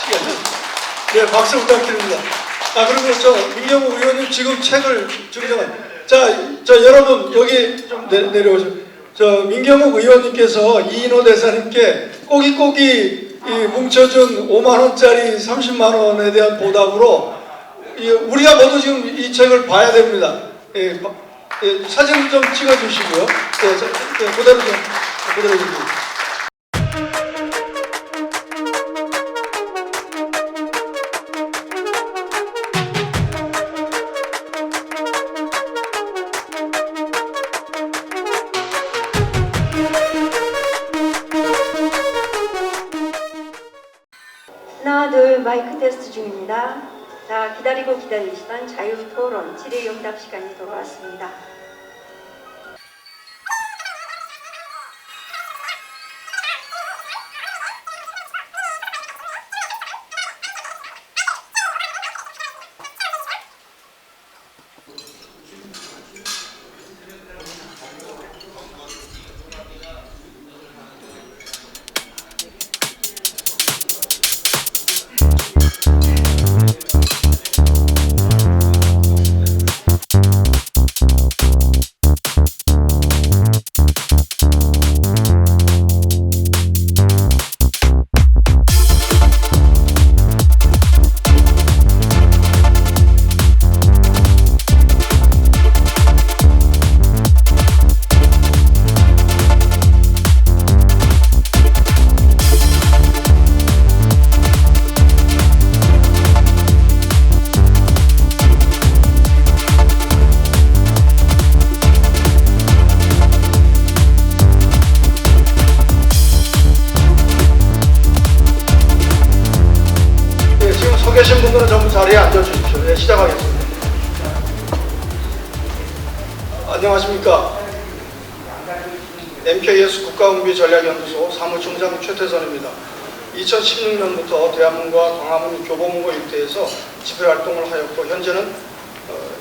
네, 박수 부탁드립니다. 그리고 저 민경욱 의원님 지금 책을 증정한. 자, 여러분 여기 좀 내려오세요. 저 민경욱 의원님께서 이인호 대사님께 꼬깃꼬깃 뭉쳐준 5만 원짜리 30만 원에 대한 보답으로 우리가 모두 지금 이 책을 봐야 됩니다. 사진 좀 찍어주시고요. 그대로 좀. 하나, 둘, 마이크 테스트 중입니다. 자, 기다리고 기다리시던 자유토론 질의응답 시간이 돌아왔습니다. 계신 분들은 전부 자리에 앉아주십시오. 네, 시작하겠습니다. 안녕하십니까. MKS 국가운비전략연구소 사무총장 최태선입니다. 2016년부터 대한문과 광화문 교보문고 일대에서 집회활동을 하였고 현재는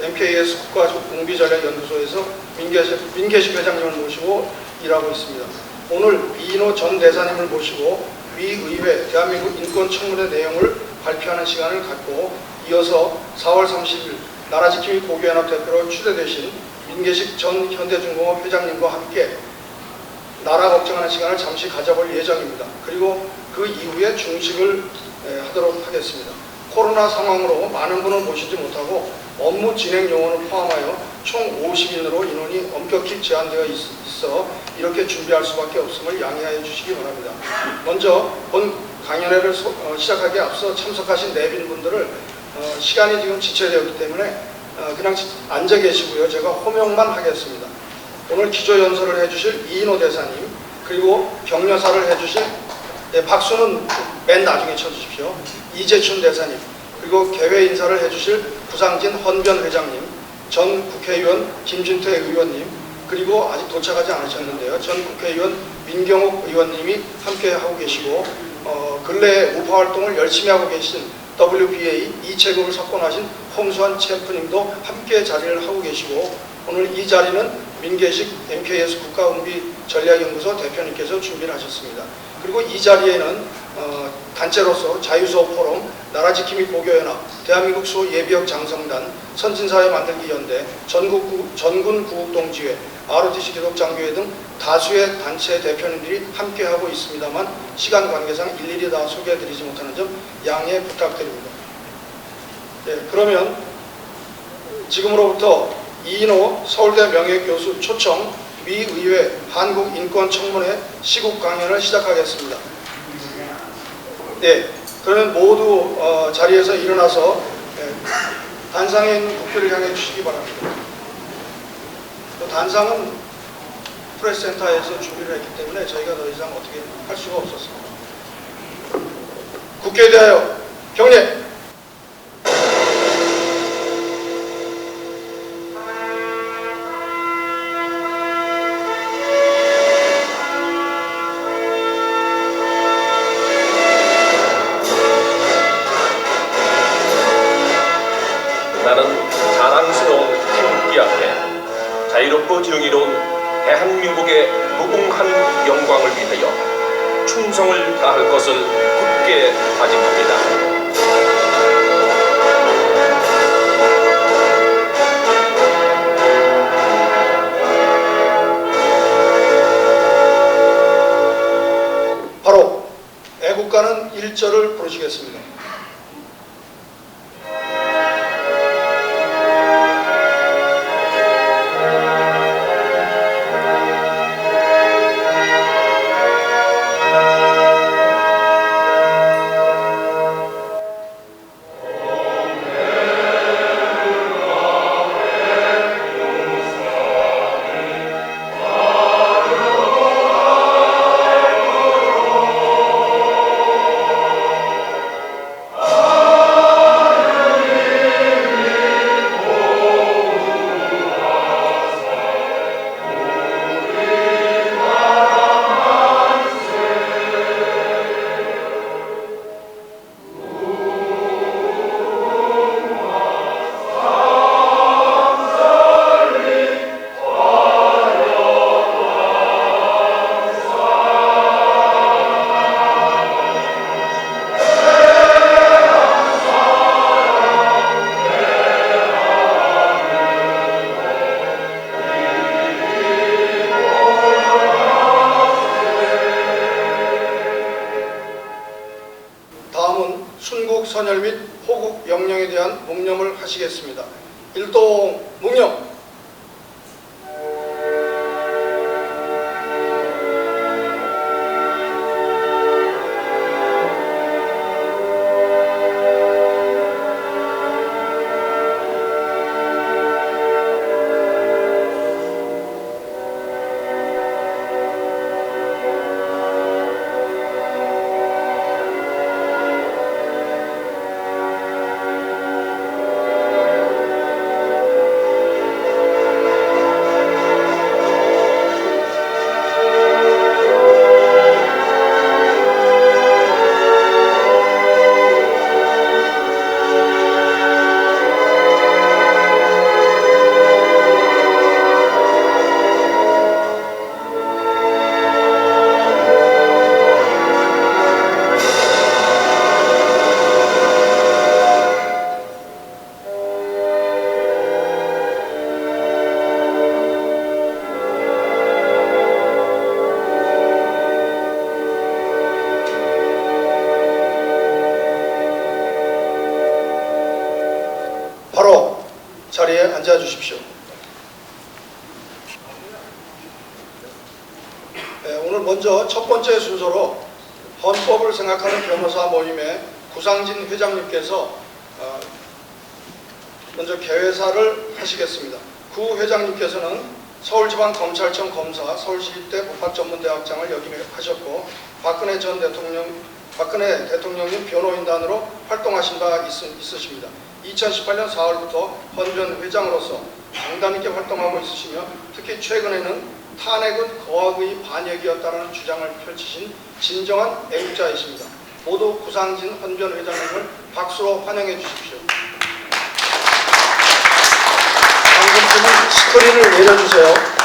MKS 국가운비전략연구소에서 민계식 회장님을 모시고 일하고 있습니다. 오늘 이인호 전 대사님을 모시고 미 의회 대한민국 인권청문회 내용을 발표하는 시간을 갖고 이어서 4월 30일 나라지킴이 고교연합 대표로 추대되신 민계식 전 현대중공업 회장님과 함께 나라 걱정하는 시간을 잠시 가져볼 예정입니다. 그리고 그 이후에 중식을 하도록 하겠습니다. 코로나 상황으로 많은 분을 모시지 못하고 업무 진행 요원을 포함하여 총 50인으로 인원이 엄격히 제한되어 있어 이렇게 준비할 수밖에 없음을 양해하여 주시기 바랍니다. 먼저 본 강연회를 시작하기에 앞서 참석하신 내빈분들을 시간이 지금 지체되었기 때문에 그냥 앉아 계시고요. 제가 호명만 하겠습니다. 오늘 기조연설을 해주실 이인호 대사님, 그리고 격려사를 해주실 박수는 맨 나중에 쳐주십시오. 이재춘 대사님, 그리고 개회 인사를 해주실 부상진 헌변 회장님, 전 국회의원 김진태 의원님, 그리고 아직 도착하지 않으셨는데요. 전 국회의원 민경욱 의원님이 함께 하고 계시고 근래에 우파활동을 열심히 하고 계신 WBA 2체급을 석권하신 홍수환 챔프님도 함께 자리를 하고 계시고 오늘 이 자리는 민계식 MKS 국가운비전략연구소 대표님께서 준비를 하셨습니다. 그리고 이 자리에는 단체로서 자유수호 포럼, 나라지킴이 고교연합, 대한민국 수호 예비역 장성단, 선진사회 만들기 연대, 전군 구국동지회, ROTC 기독장교회 등 다수의 단체 대표님들이 함께하고 있습니다만 시간 관계상 일일이 다 소개해드리지 못하는 점 양해 부탁드립니다. 네, 그러면 지금으로부터 이인호 서울대 명예교수 초청 미의회 한국인권청문회 시국 강연을 시작하겠습니다. 네, 그러면 모두 자리에서 일어나서 단상에 있는 국회를 향해 주시기 바랍니다. 단상은 프레스센터에서 준비를 했기 때문에 저희가 더 이상 어떻게 할 수가 없었습니다. 국회에 대하여 경례! 나는 자랑스러운 태극기 앞에 자유롭고 정의로운 대한민국의 무궁한 영광을 위하여 충성을 다할 것을 굳게 다짐합니다. 1절을 부르시겠습니다. 다음은 순국 선열 및 호국 영령에 대한 묵념을 하시겠습니다. 일동 묵념. 바로 자리에 앉아 주십시오. 오늘 먼저 첫 번째 순서로 헌법을 생각하는 변호사 모임의 구상진 회장님께서 먼저 개회사를 하시겠습니다. 구 회장님께서는 서울지방검찰청 검사, 서울시립대 법학전문대학장을 역임하셨고 박근혜 대통령님 변호인단으로 활동하신 바 있으십니다. 2018년 4월부터 헌변 회장으로서 강단 있게 활동하고 있으시며 특히 최근에는 탄핵은 거학의 반역이었다는 주장을 펼치신 진정한 애국자이십니다. 모두 구상진 헌변 회장님을 박수로 환영해 주십시오. 방금쯤은 스크린을 내려주세요.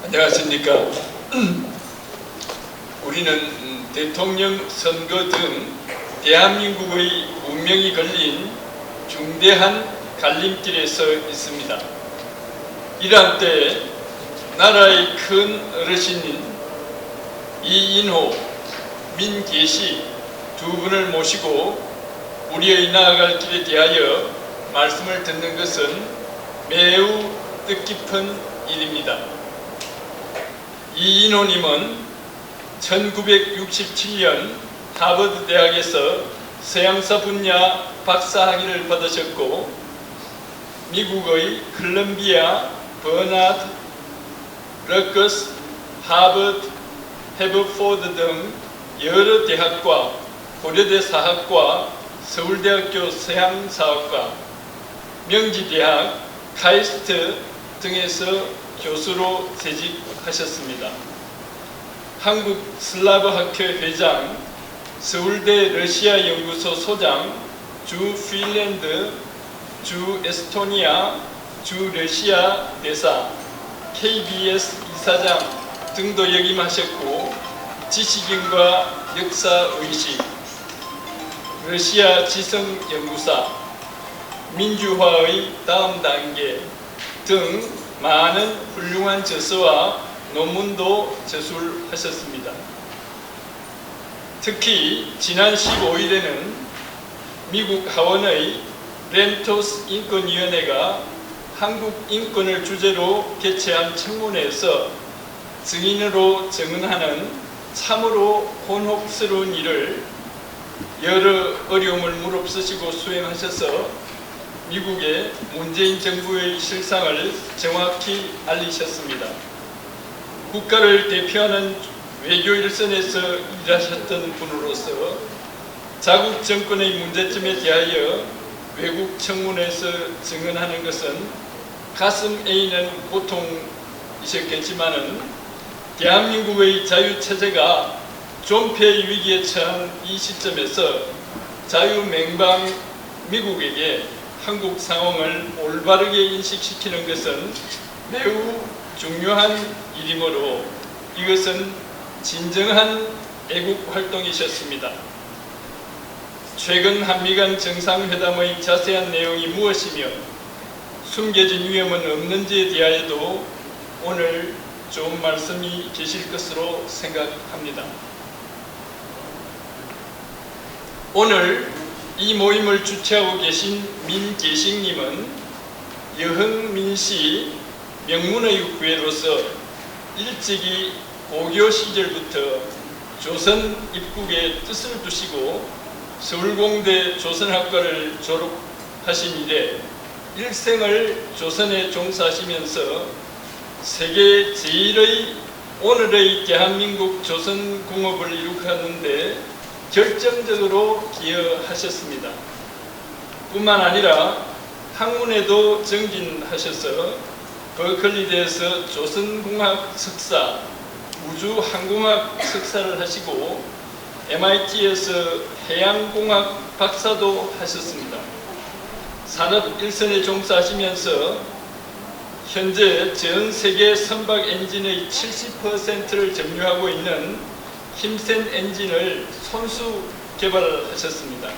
안녕하십니까. 우리는 대통령 선거 등 대한민국의 운명이 걸린 중대한 갈림길에 서 있습니다. 이러한 때 나라의 큰 어르신인 이인호, 민계시 두 분을 모시고 우리의 나아갈 길에 대하여 말씀을 듣는 것은 매우 뜻깊은 일입니다. 이인호님은 1967년 하버드 대학에서 서양사 분야 박사학위를 받으셨고 미국의 콜롬비아, 버나드, 러커스, 하버드, 해버포드 등 여러 대학과 고려대 사학과 서울대학교 서양사학과, 명지대학, 카이스트 등에서 교수로 재직하셨습니다. 한국 슬라브학회 회장, 서울대 러시아 연구소 소장, 주 핀란드, 주 에스토니아, 주 러시아 대사, KBS 이사장 등도 역임하셨고 지식인과 역사의식, 러시아 지성연구사, 민주화의 다음 단계, 등 많은 훌륭한 저서와 논문도 저술하셨습니다. 특히 지난 15일에는 미국 하원의 렌토스 인권위원회가 한국 인권을 주제로 개최한 청문회에서 증인으로 증언하는 참으로 곤혹스러운 일을 여러 어려움을 무릅쓰시고 수행하셔서 미국의 문재인 정부의 실상을 정확히 알리셨습니다. 국가를 대표하는 외교 일선에서 일하셨던 분으로서 자국 정권의 문제점에 대하여 외국 청문회에서 증언하는 것은 가슴 에이는 고통이셨겠지만은 대한민국의 자유체제가 존폐 위기에 처한 이 시점에서 자유맹방 미국에게 한국 상황을 올바르게 인식시키는 것은 매우 중요한 일이므로 이것은 진정한 애국 활동이셨습니다. 최근 한미 간 정상회담의 자세한 내용이 무엇이며 숨겨진 위험은 없는지에 대하여도 오늘 좋은 말씀이 계실 것으로 생각합니다. 오늘 이 모임을 주최하고 계신 민계식님은 여흥민씨 명문의 후예로서 일찍이 고교 시절부터 조선 입국에 뜻을 두시고 서울공대 조선학과를 졸업하신 이래 일생을 조선에 종사하시면서 세계 제1의 오늘의 대한민국 조선공업을 이룩하는 데 결정적으로 기여하셨습니다. 뿐만 아니라 학문에도 정진하셔서 버클리대에서 조선공학 석사, 우주항공학 석사를 하시고 MIT에서 해양공학 박사도 하셨습니다. 산업 일선에 종사하시면서 현재 전 세계 선박 엔진의 70%를 점유하고 있는 힘센 엔진을 손수 개발하셨습니다.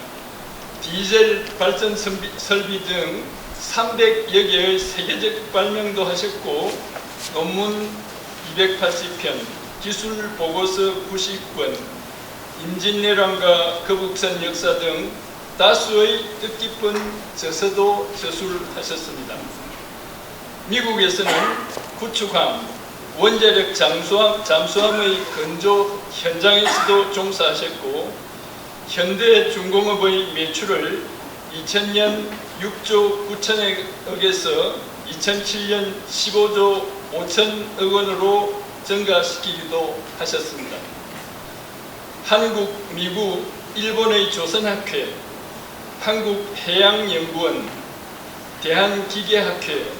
디젤 발전 설비 등 300여 개의 세계적 발명도 하셨고 논문 280편, 기술 보고서 90권, 임진왜란과 거북선 역사 등 다수의 뜻깊은 저서도 저술하셨습니다. 미국에서는 구축함, 원자력 잠수함의 건조 현장에서도 종사하셨고 현대 중공업의 매출을 2000년 6조 9천억에서 2007년 15조 5천억 원으로 증가시키기도 하셨습니다. 한국, 미국, 일본의 조선학회, 한국해양연구원, 대한기계학회,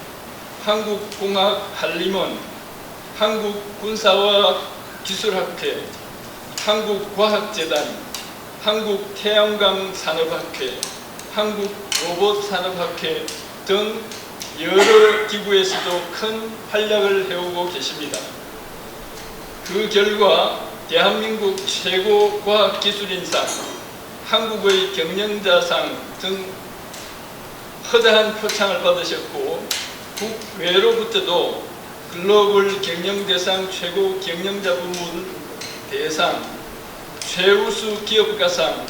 한국공학한림원, 한국군사과학기술학회, 한국과학재단, 한국태양광산업학회, 한국로봇산업학회 등 여러 기구에서도 큰 활약을 해오고 계십니다. 그 결과 대한민국 최고 과학기술인상, 한국의 경영자상 등 허다한 표창을 받으셨고 국외로부터도 글로벌 경영대상 최고 경영자 부문 대상, 최우수 기업가상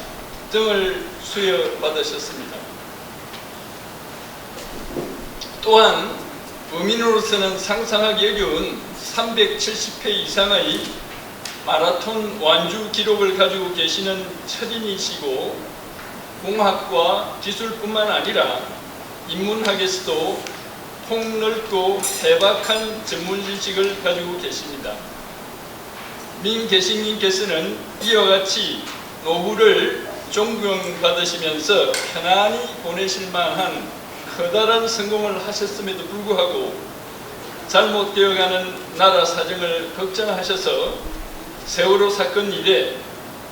등을 수여받으셨습니다. 또한 범인으로서는 상상하기 어려운 370회 이상의 마라톤 완주 기록을 가지고 계시는 철인이시고 공학과 기술뿐만 아니라 인문학에서도 폭넓고 해박한 전문 지식을 가지고 계십니다. 민계식님께서는 이와 같이 노후를 존경받으시면서 편안히 보내실 만한 커다란 성공을 하셨음에도 불구하고 잘못되어가는 나라 사정을 걱정하셔서 세월호 사건 이래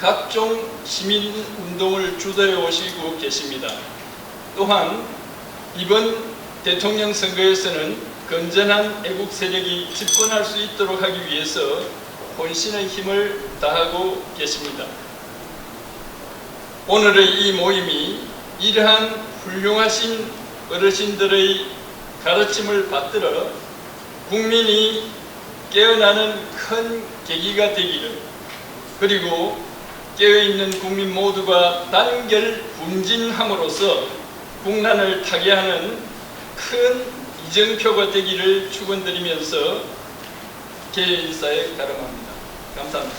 각종 시민운동을 주도해 오시고 계십니다. 또한 이번 대통령 선거에서는 건전한 애국 세력이 집권할 수 있도록 하기 위해서 혼신의 힘을 다하고 계십니다. 오늘의 이 모임이 이러한 훌륭하신 어르신들의 가르침을 받들어 국민이 깨어나는 큰 계기가 되기를, 그리고 깨어있는 국민 모두가 단결 분진함으로써 국난을 타개하는 큰 이정표가 되기를 축원드리면서 개회 인사에 가름합니다. 감사합니다.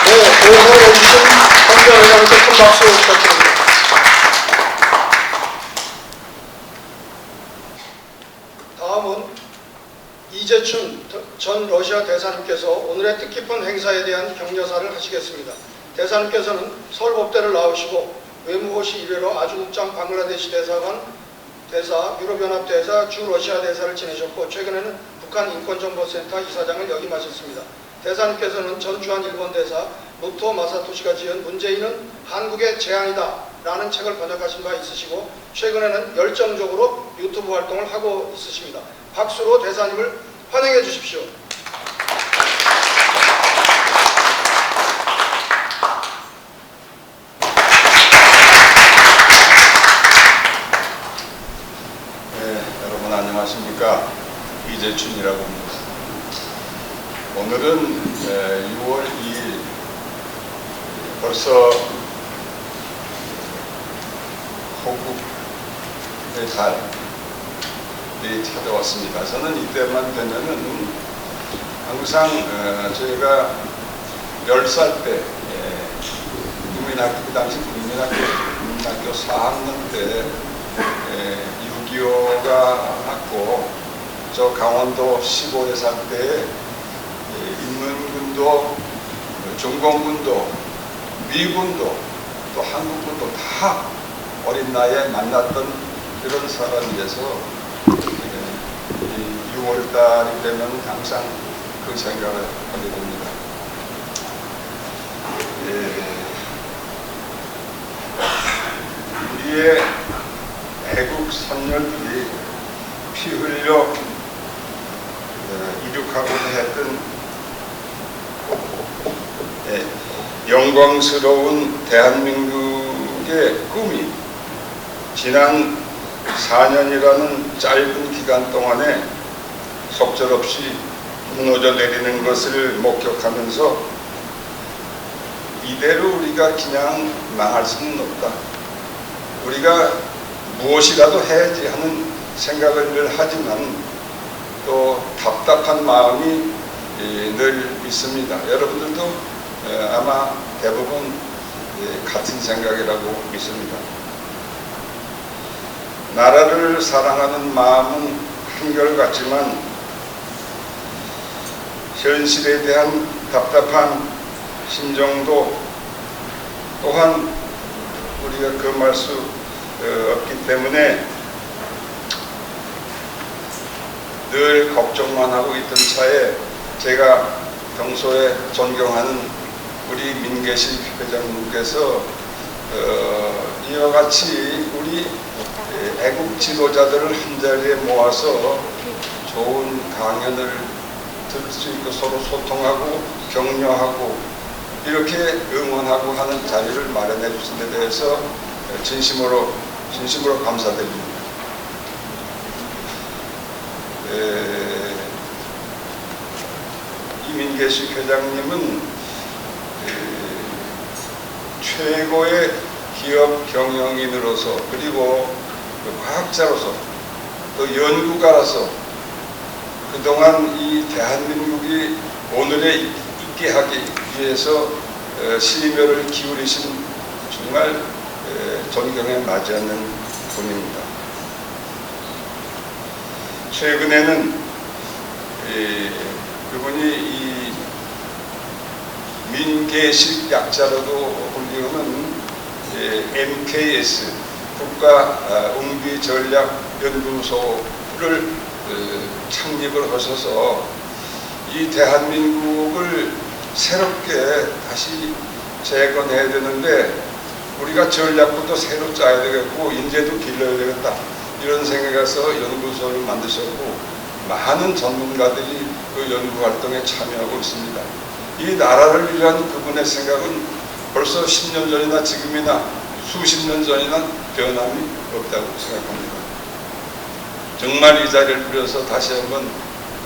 네, 교회를 해주신 황교 회장께 큰 박수 부탁드립니다. 다음은 이재춘 전 러시아 대사님께서 오늘의 뜻깊은 행사에 대한 격려사를 하시겠습니다. 대사님께서는 서울법대를 나오시고 외무고시 1회로 아주국장 방글라데시 대사관 대사, 유럽연합대사, 주 러시아 대사를 지내셨고 최근에는 북한인권정보센터 이사장을 역임하셨습니다. 대사님께서는 전주한 일본 대사 무토 마사토시가 지은 문재인은 한국의 재앙이다 라는 책을 번역하신 바 있으시고 최근에는 열정적으로 유튜브 활동을 하고 있으십니다. 박수로 대사님을 환영해 주십시오. 네, 여러분 안녕하십니까? 이재춘이라고 합니다. 오늘은 6월 2일 벌써 호국의 달이 찾아왔습니다. 저는 이때만 되면은 항상 저희가 10살 때 국민학교, 그 당시 국민학교 4학년 때 6.25가 났고 저 강원도 15대 살 때 인민군도 중공군도 미군도 또 한국군도 다 어린 나이에 만났던 그런 사람이어서 6월달이 되면 항상 그 생각을 하게 됩니다. 우리의 애국 선열들이 피 흘려 이룩하고자 했던 영광스러운 대한민국의 꿈이 지난 4년이라는 짧은 기간 동안에 속절없이 무너져 내리는 것을 목격하면서 이대로 우리가 그냥 망할 수는 없다. 우리가 무엇이라도 해야지 하는 생각을 늘 하지만 또 답답한 마음이 늘 있습니다. 여러분들도 아마 대부분 같은 생각이라고 믿습니다. 나라를 사랑하는 마음은 한결같지만 현실에 대한 답답한 심정도 또한 우리가 금할 수 없기 때문에 늘 걱정만 하고 있던 차에 제가 평소에 존경하는 우리 민계식 회장님께서 이와 같이 우리 애국 지도자들을 한자리에 모아서 좋은 강연을 들을 수 있고 서로 소통하고 격려하고 이렇게 응원하고 하는 자리를 마련해 주신 데 대해서 진심으로 감사드립니다. 이민계식 회장님은 최고의 기업 경영인으로서 그리고 과학자로서 또 연구가로서 그동안 이 대한민국이 오늘에 있게 하기 위해서 심혈을 기울이신 정말 존경에 맞이하는 분입니다. 최근에는 그분이 이 민계식 약자로도 불리우는 MKS 국가응비전략연구소를 창립을 하셔서 이 대한민국을 새롭게 다시 재건해야 되는데 우리가 전략부터 새로 짜야 되겠고 인재도 길러야 되겠다 이런 생각에서 연구소를 만드셨고 많은 전문가들이 그 연구 활동에 참여하고 있습니다. 이 나라를 위한 그분의 생각은 벌써 10년 전이나 지금이나 수십 년 전이나 변함이 없다고 생각합니다. 정말 이 자리를 빌어서 다시 한번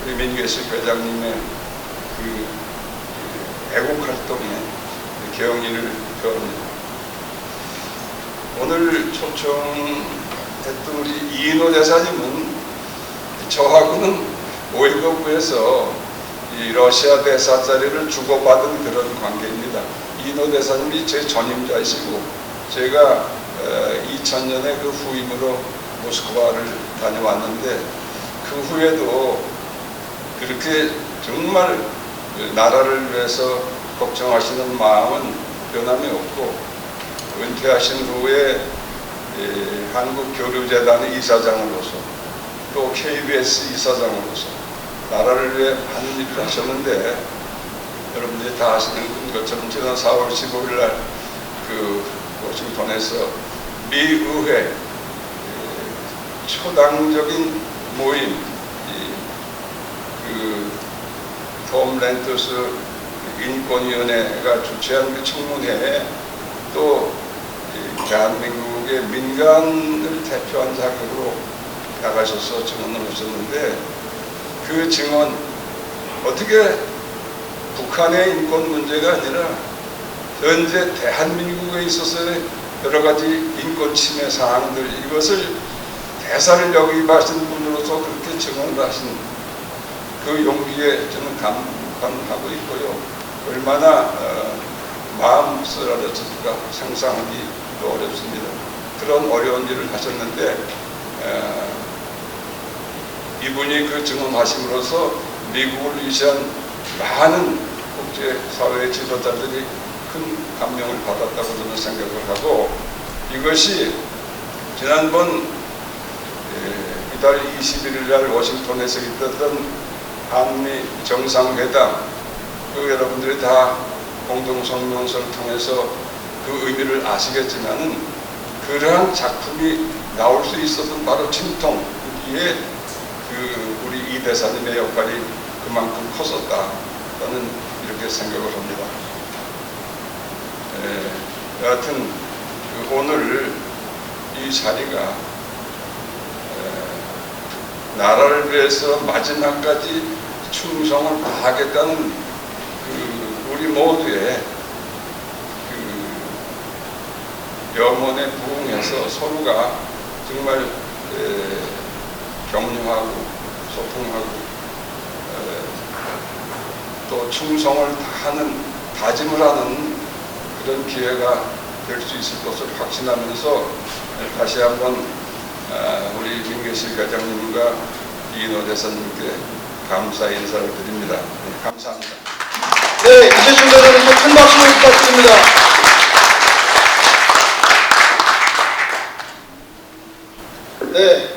우리 민계식 회장님의 그 애국 활동에 경의를 표합니다. 오늘 초청했던 우리 이인호 대사님은 저하고는 오이거부에서 이 러시아 대사 자리를 주고받은 그런 관계입니다. 이인호 대사님이 제 전임자이시고 제가 2000년에 그 후임으로 모스크바를 다녀왔는데 그 후에도 그렇게 정말 나라를 위해서 걱정하시는 마음은 변함이 없고 은퇴하신 후에 한국교류재단의 이사장으로서 또 KBS 이사장으로서 나라를 위해 많은 일을 하셨는데 여러분들이 다 아시는 것처럼 지난 4월 15일 날 그 워싱턴에서 미의회 초당적인 모임 톰 렌터스 인권위원회가 주최한 그 청문회에 또 대한민국의 민간을 대표한 자격으로 나가셔서 증언을 하셨는데 그 증언 어떻게 북한의 인권 문제가 아니라 현재 대한민국에 있어서의 여러 가지 인권 침해 사항들 이것을 대사를 역임하신 분으로서 그렇게 증언을 하신 그 용기에 저는 감탄하고 있고요. 얼마나 마음 쓰라렸을까 상상하기도 어렵습니다. 그런 어려운 일을 하셨는데 이분이 그 증언하심으로써 미국을 위시한 많은 국제사회의 지도자들이 큰 감명을 받았다고 저는 생각을 하고 이것이 지난번 이달 21일 날 워싱턴에서 있었던 한미 정상회담 그 여러분들이 다 공동성명서를 통해서 그 의미를 아시겠지만은 그러한 작품이 나올 수 있었던 바로 진통 거기에 그 우리 이 대사님의 역할이 그만큼 컸었다라는 이렇게 생각을 합니다. 여하튼 오늘 이 자리가 나라를 위해서 마지막까지 충성을 다하겠다는 우리 모두의 염원에 부응해서 서로가 정말 격려하고 소통하고 또 충성을 다하는 다짐을 하는 그런 기회가 될 수 있을 것을 확신하면서 다시 한번 우리 민계식 회장님과 이인호 대사님께 감사 인사를 드립니다. 네, 감사합니다. 네, 이재준 대사님께 큰 박수를 부탁드립니다. 네,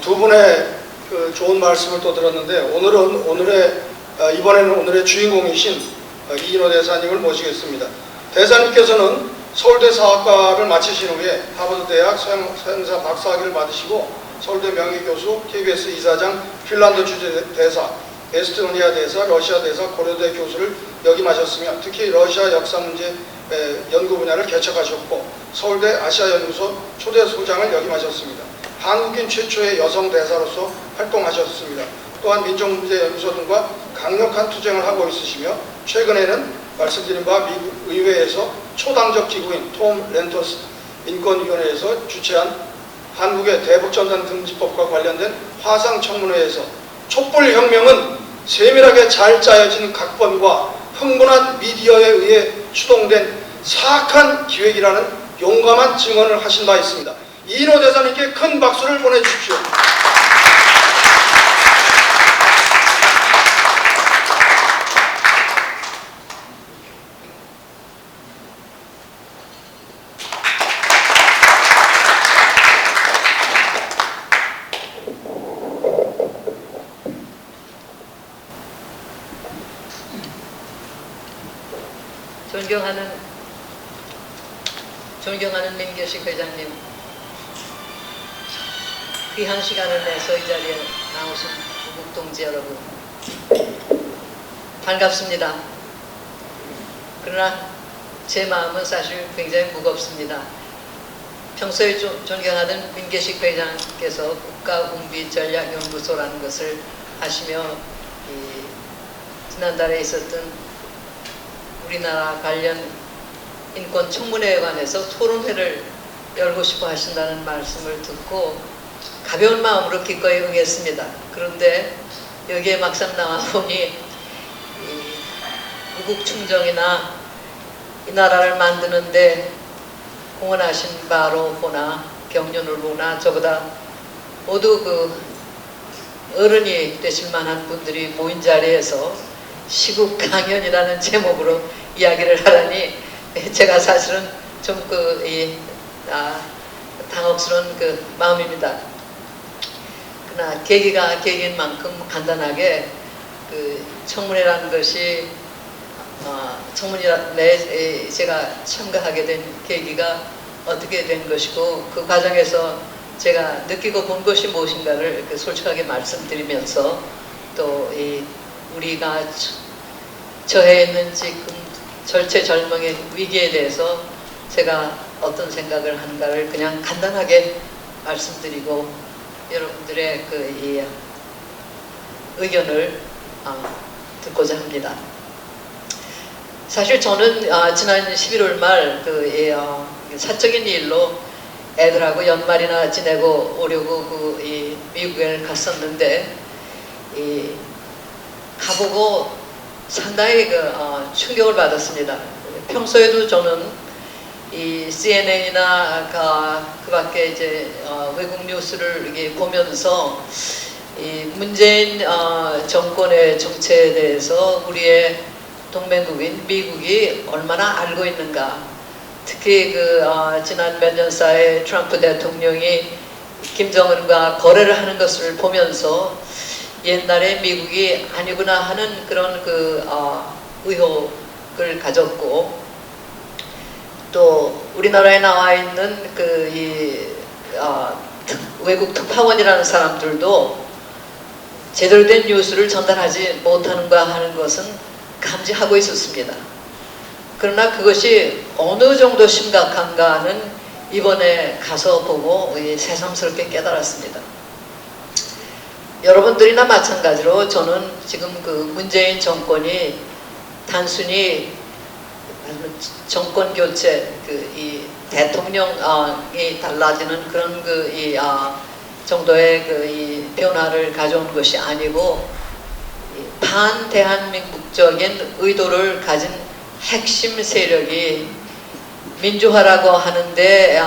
두 분의 그 좋은 말씀을 또 들었는데 이번에는 오늘의 주인공이신 이인호 대사님을 모시겠습니다. 대사님께서는 서울대 사학과를 마치신 후에 하버드대학 서영사 박사학위를 받으시고 서울대 명예교수, KBS 이사장, 핀란드 주재대사, 에스토니아 대사, 러시아 대사, 고려대 교수를 역임하셨으며 특히 러시아 역사 문제 연구 분야를 개척하셨고 서울대 아시아연구소 초대 소장을 역임하셨습니다. 한국인 최초의 여성 대사로서 활동하셨습니다. 또한 민족문제연구소 등과 강력한 투쟁을 하고 있으시며 최근에는 말씀드린 바와 미국 의회에서 초당적 기구인 톰 렌터스 인권위원회에서 주최한 한국의 대북전단 금지법과 관련된 화상청문회에서 촛불혁명은 세밀하게 잘 짜여진 각본과 흥분한 미디어에 의해 추동된 사악한 기획이라는 용감한 증언을 하신 바 있습니다. 이인호 대사님께 큰 박수를 보내주십시오. 존경하는 민계식 회장님, 귀한 시간을 내서 이 자리에 나오신 부국 동지 여러분, 반갑습니다. 그러나 제 마음은 사실 굉장히 무겁습니다. 평소에 존경하던 민계식 회장께서 국가공비전략연구소라는 것을 하시며 지난달에 있었던 우리나라 관련 인권 청문회에 관해서 토론회를 열고 싶어 하신다는 말씀을 듣고 가벼운 마음으로 기꺼이 응했습니다. 그런데 여기에 막상 나와보니 무국충정이나 이 나라를 만드는데 공헌하신 바로 보나 경륜을 보나 저보다 모두 그 어른이 되실 만한 분들이 모인 자리에서 시국 강연이라는 제목으로 이야기를 하라니 제가 사실은 좀 당혹스러운 그 마음입니다. 그러나 계기가 계기인 만큼 간단하게 그 청문회라는 것이 청문회 제가 참가하게 된 계기가 어떻게 된 것이고 그 과정에서 제가 느끼고 본 것이 무엇인가를 솔직하게 말씀드리면서 또 우리가 처해 있는 지금 절체절명의 위기에 대해서 제가 어떤 생각을 하는가를 그냥 간단하게 말씀드리고 여러분들의 그 의견을 듣고자 합니다. 사실 저는 지난 11월 말 사적인 일로 애들하고 연말이나 지내고 오려고 미국에 갔었는데 가보고 상당히 충격을 받았습니다. 평소에도 저는 이 CNN이나 그 밖에 이제 외국 뉴스를 이렇게 보면서 이 문재인 정권의 정체에 대해서 우리의 동맹국인 미국이 얼마나 알고 있는가. 특히 지난 몇 년 사이에 트럼프 대통령이 김정은과 거래를 하는 것을 보면서 옛날에 미국이 아니구나 하는 그런 의혹을 가졌고, 또 우리나라에 나와 있는 외국 특파원이라는 사람들도 제대로 된 뉴스를 전달하지 못하는가 하는 것은 감지하고 있었습니다. 그러나 그것이 어느 정도 심각한가는 이번에 가서 보고 새삼스럽게 깨달았습니다. 여러분들이나 마찬가지로 저는 지금 문재인 정권이 단순히 정권 교체, 이 대통령이 달라지는 그런 정도의 이 변화를 가져온 것이 아니고 반대한민국적인 의도를 가진 핵심 세력이 민주화라고 하는데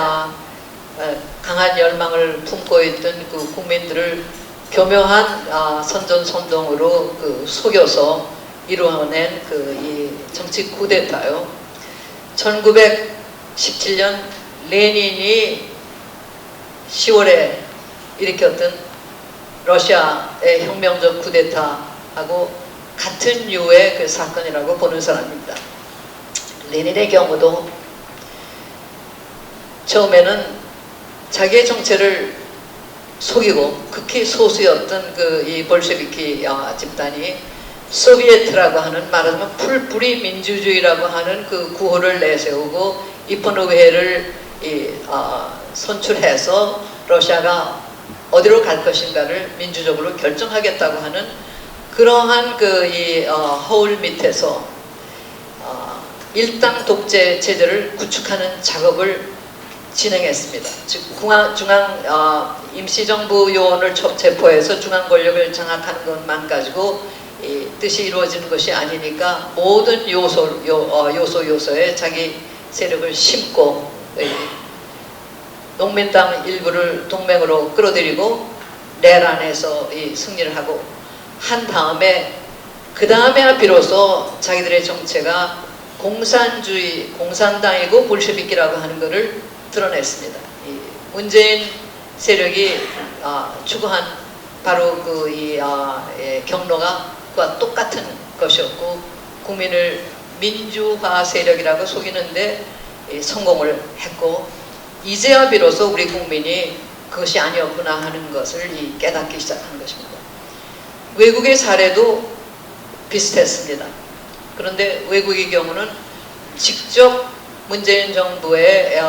강한 열망을 품고 있던 국민들을 교묘한 선전선동으로 속여서 이루어낸 이 정치 쿠데타요. 1917년 레닌이 10월에 일으켰던 러시아의 혁명적 쿠데타하고 같은 류의 사건이라고 보는 사람입니다. 레닌의 경우도 처음에는 자기의 정체를 속이고 극히 소수였던 이 볼셰비키 집단이 소비에트라고 하는, 말하자면 풀뿌리 민주주의라고 하는 구호를 내세우고 입헌의회를 선출해서 러시아가 어디로 갈 것인가를 민주적으로 결정하겠다고 하는 그러한 허울 밑에서 일당 독재 체제를 구축하는 작업을 진행했습니다. 즉 중앙 임시정부 요원을 체포해서 중앙 권력을 장악하는 것만 가지고 뜻이 이루어지는 것이 아니니까 모든 요소에 자기 세력을 심고 농민당 일부를 동맹으로 끌어들이고 내란에서 승리를 하고 한 다음에 그 다음에야 비로소 자기들의 정체가 공산당이고 볼셰비키라고 하는 것을 드러냈습니다. 문재인 세력이 추구한 바로 경로가 그와 똑같은 것이었고, 국민을 민주화 세력이라고 속이는데 성공을 했고, 이제야 비로소 우리 국민이 그것이 아니었구나 하는 것을 깨닫기 시작한 것입니다. 외국의 사례도 비슷했습니다. 그런데 외국의 경우는 직접 문재인 정부의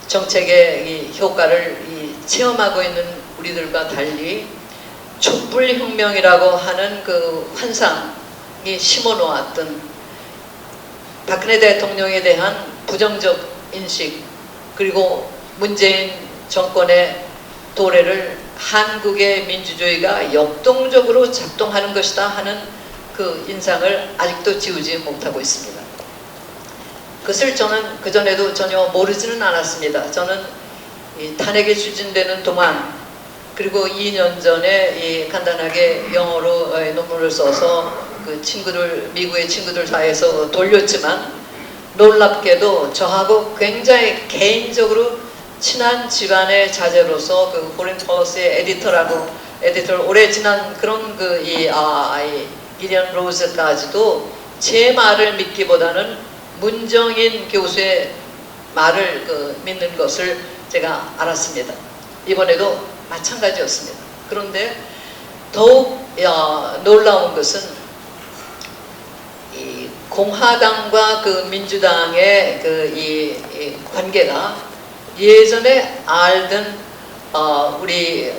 정책의 이 효과를 체험하고 있는 우리들과 달리 촛불혁명이라고 하는 그 환상이 심어놓았던 박근혜 대통령에 대한 부정적 인식, 그리고 문재인 정권의 도래를 한국의 민주주의가 역동적으로 작동하는 것이다 하는 그 인상을 아직도 지우지 못하고 있습니다. 그것을 저는 그전에도 전혀 모르지는 않았습니다. 저는 이 탄핵이 추진되는 동안, 그리고 2년 전에 간단하게 영어로 논문을 써서 그 친구들, 미국의 친구들 사이에서 돌렸지만, 놀랍게도 저하고 굉장히 개인적으로 친한 집안의 자제로서 그 포린 폴리시의 에디터를 오래 지난 그런 기리언 로즈까지도 제 말을 믿기보다는 문정인 교수의 말을 믿는 것을 제가 알았습니다. 이번에도 마찬가지였습니다. 그런데 더욱 놀라운 것은 이 공화당과 그 민주당의 이 관계가 예전에 알던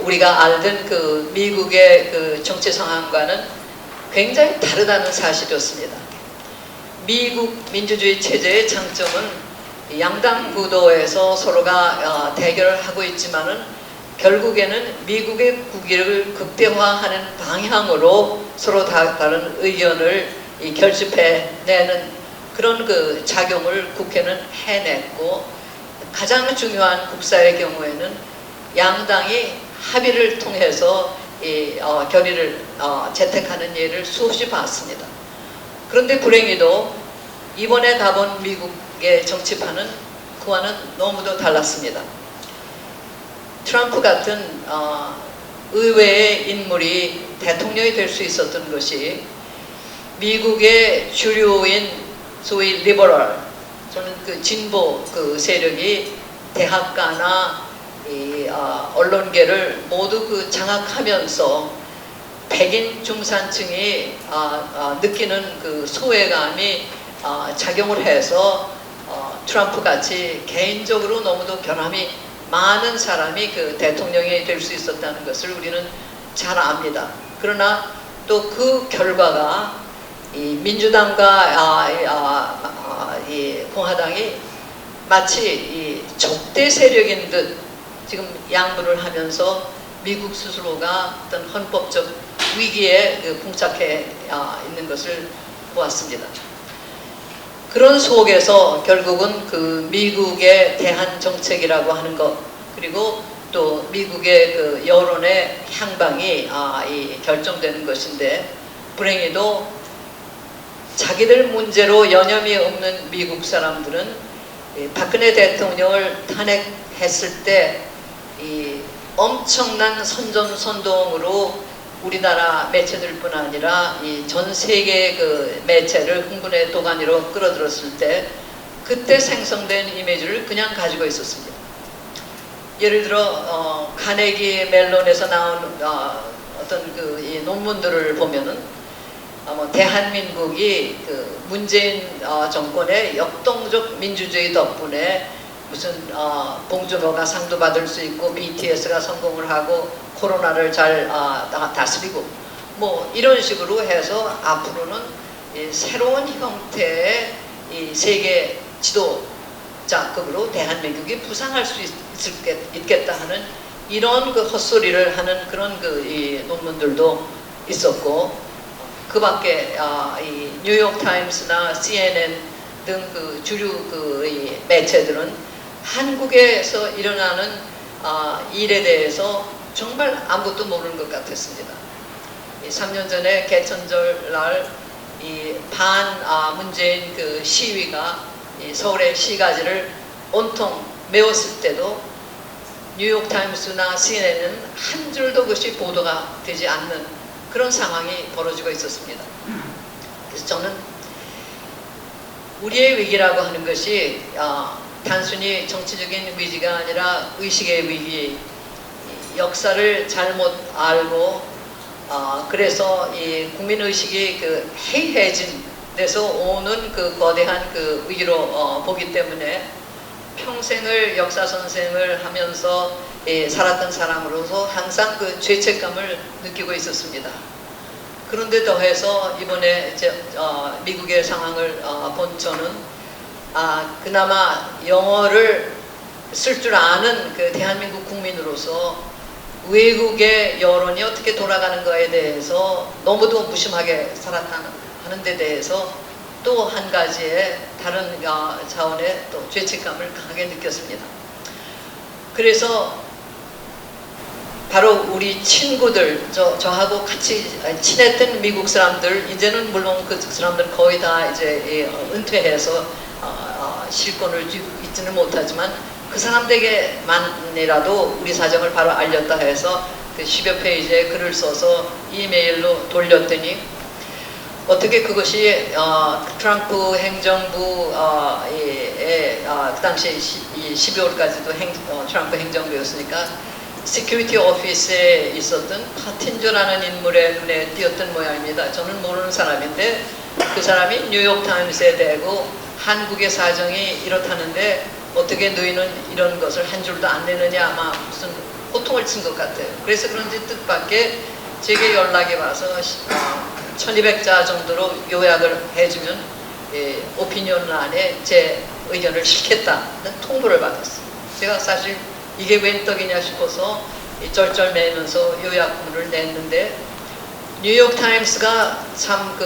우리가 알던 그 미국의 그 정치 상황과는 굉장히 다르다는 사실이었습니다. 미국 민주주의 체제의 장점은 양당 구도에서 서로가 대결을 하고 있지만은 결국에는 미국의 국익을 극대화하는 방향으로 서로 다른 의견을 결집해내는 그런 그 작용을 국회는 해냈고, 가장 중요한 국사의 경우에는 양당이 합의를 통해서 결의를 채택하는 예를 수없이 봤습니다. 그런데 불행히도 이번에 가본 미국의 정치판은 그와는 너무도 달랐습니다. 트럼프 같은 의외의 인물이 대통령이 될 수 있었던 것이 미국의 주류인 소위 리버럴, 저는 그 진보 그 세력이 대학가나 언론계를 모두 그 장악하면서 백인 중산층이 느끼는 그 소외감이 작용을 해서 트럼프 같이 개인적으로 너무도 결함이 많은 사람이 그 대통령이 될 수 있었다는 것을 우리는 잘 압니다. 그러나 또 그 결과가 이 민주당과 이 공화당이 마치 이 적대 세력인 듯 지금 양보를 하면서 미국 스스로가 어떤 헌법적 위기에 봉착해 있는 것을 보았습니다. 그런 속에서 결국은 그 미국의 대한 정책이라고 하는 것, 그리고 또 미국의 그 여론의 향방이 결정되는 것인데, 불행히도 자기들 문제로 여념이 없는 미국 사람들은 박근혜 대통령을 탄핵했을 때 이 엄청난 선전선동으로 우리나라 매체들뿐 아니라 이 전 세계 그 매체를 흥분의 도가니로 끌어들였을 때 그때 생성된 이미지를 그냥 가지고 있었습니다. 예를 들어 카네기 멜론에서 나온 어떤 그 이 논문들을 보면은 대한민국이 그 문재인 정권의 역동적 민주주의 덕분에 무슨 봉준호가 상도 받을 수 있고 BTS가 성공을 하고 코로나를 잘 다스리고 뭐 이런 식으로 해서 앞으로는 이 새로운 형태의 이 세계 지도자급으로 대한민국이 부상할 수 있겠다 하는 이런 그 헛소리를 하는 그런 그 이 논문들도 있었고, 그 밖에 이 뉴욕 타임스나 CNN 등 그 주류 그 이 매체들은 한국에서 일어나는 일에 대해서 정말 아무것도 모르는 것 같았습니다. 3년 전에 개천절 날 이 문재인 그 시위가 서울의 시가지를 온통 메웠을 때도 뉴욕 타임스나 CNN은 한 줄도 그것이 보도가 되지 않는 그런 상황이 벌어지고 있었습니다. 그래서 저는 우리의 위기라고 하는 것이 단순히 정치적인 위기가 아니라 의식의 위기, 역사를 잘못 알고 그래서 이 국민의식이 그 해이해진 데서 오는 그 거대한 그 위기로 보기 때문에 평생을 역사 선생을 하면서 살았던 사람으로서 항상 그 죄책감을 느끼고 있었습니다. 그런데 더해서 이번에 미국의 상황을 본 저는 그나마 영어를 쓸 줄 아는 그 대한민국 국민으로서 외국의 여론이 어떻게 돌아가는 거에 대해서 너무도 무심하게 살았다는 데 대해서 또 한 가지의 다른 차원의 또 죄책감을 강하게 느꼈습니다. 그래서 바로 우리 친구들, 저하고 같이 친했던 미국 사람들, 이제는 물론 그 사람들은 거의 다 이제 은퇴해서 실권을 쥐고 있지는 못하지만 그 사람들에게만이라도 우리 사정을 바로 알렸다 해서 그 10여 페이지의 글을 써서 이메일로 돌렸더니 어떻게 그것이 트럼프 행정부 그 당시에 12월까지도 트럼프 행정부였으니까 시큐리티 오피스에 있었던 파틴저라는 인물의 눈에 띄었던 모양입니다. 저는 모르는 사람인데 그 사람이 뉴욕타임스에 대고 한국의 사정이 이렇다는데 어떻게 너희는 이런 것을 한 줄도 안 내느냐, 아마 무슨 호통을 친 것 같아요. 그래서 그런지 뜻밖의 제게 연락이 와서 1200자 정도로 요약을 해주면 오피니언란에 제 의견을 실겠다는 통보를 받았어요. 제가 사실 이게 웬 떡이냐 싶어서 쩔쩔매면서 요약문을 냈는데 뉴욕타임스가 참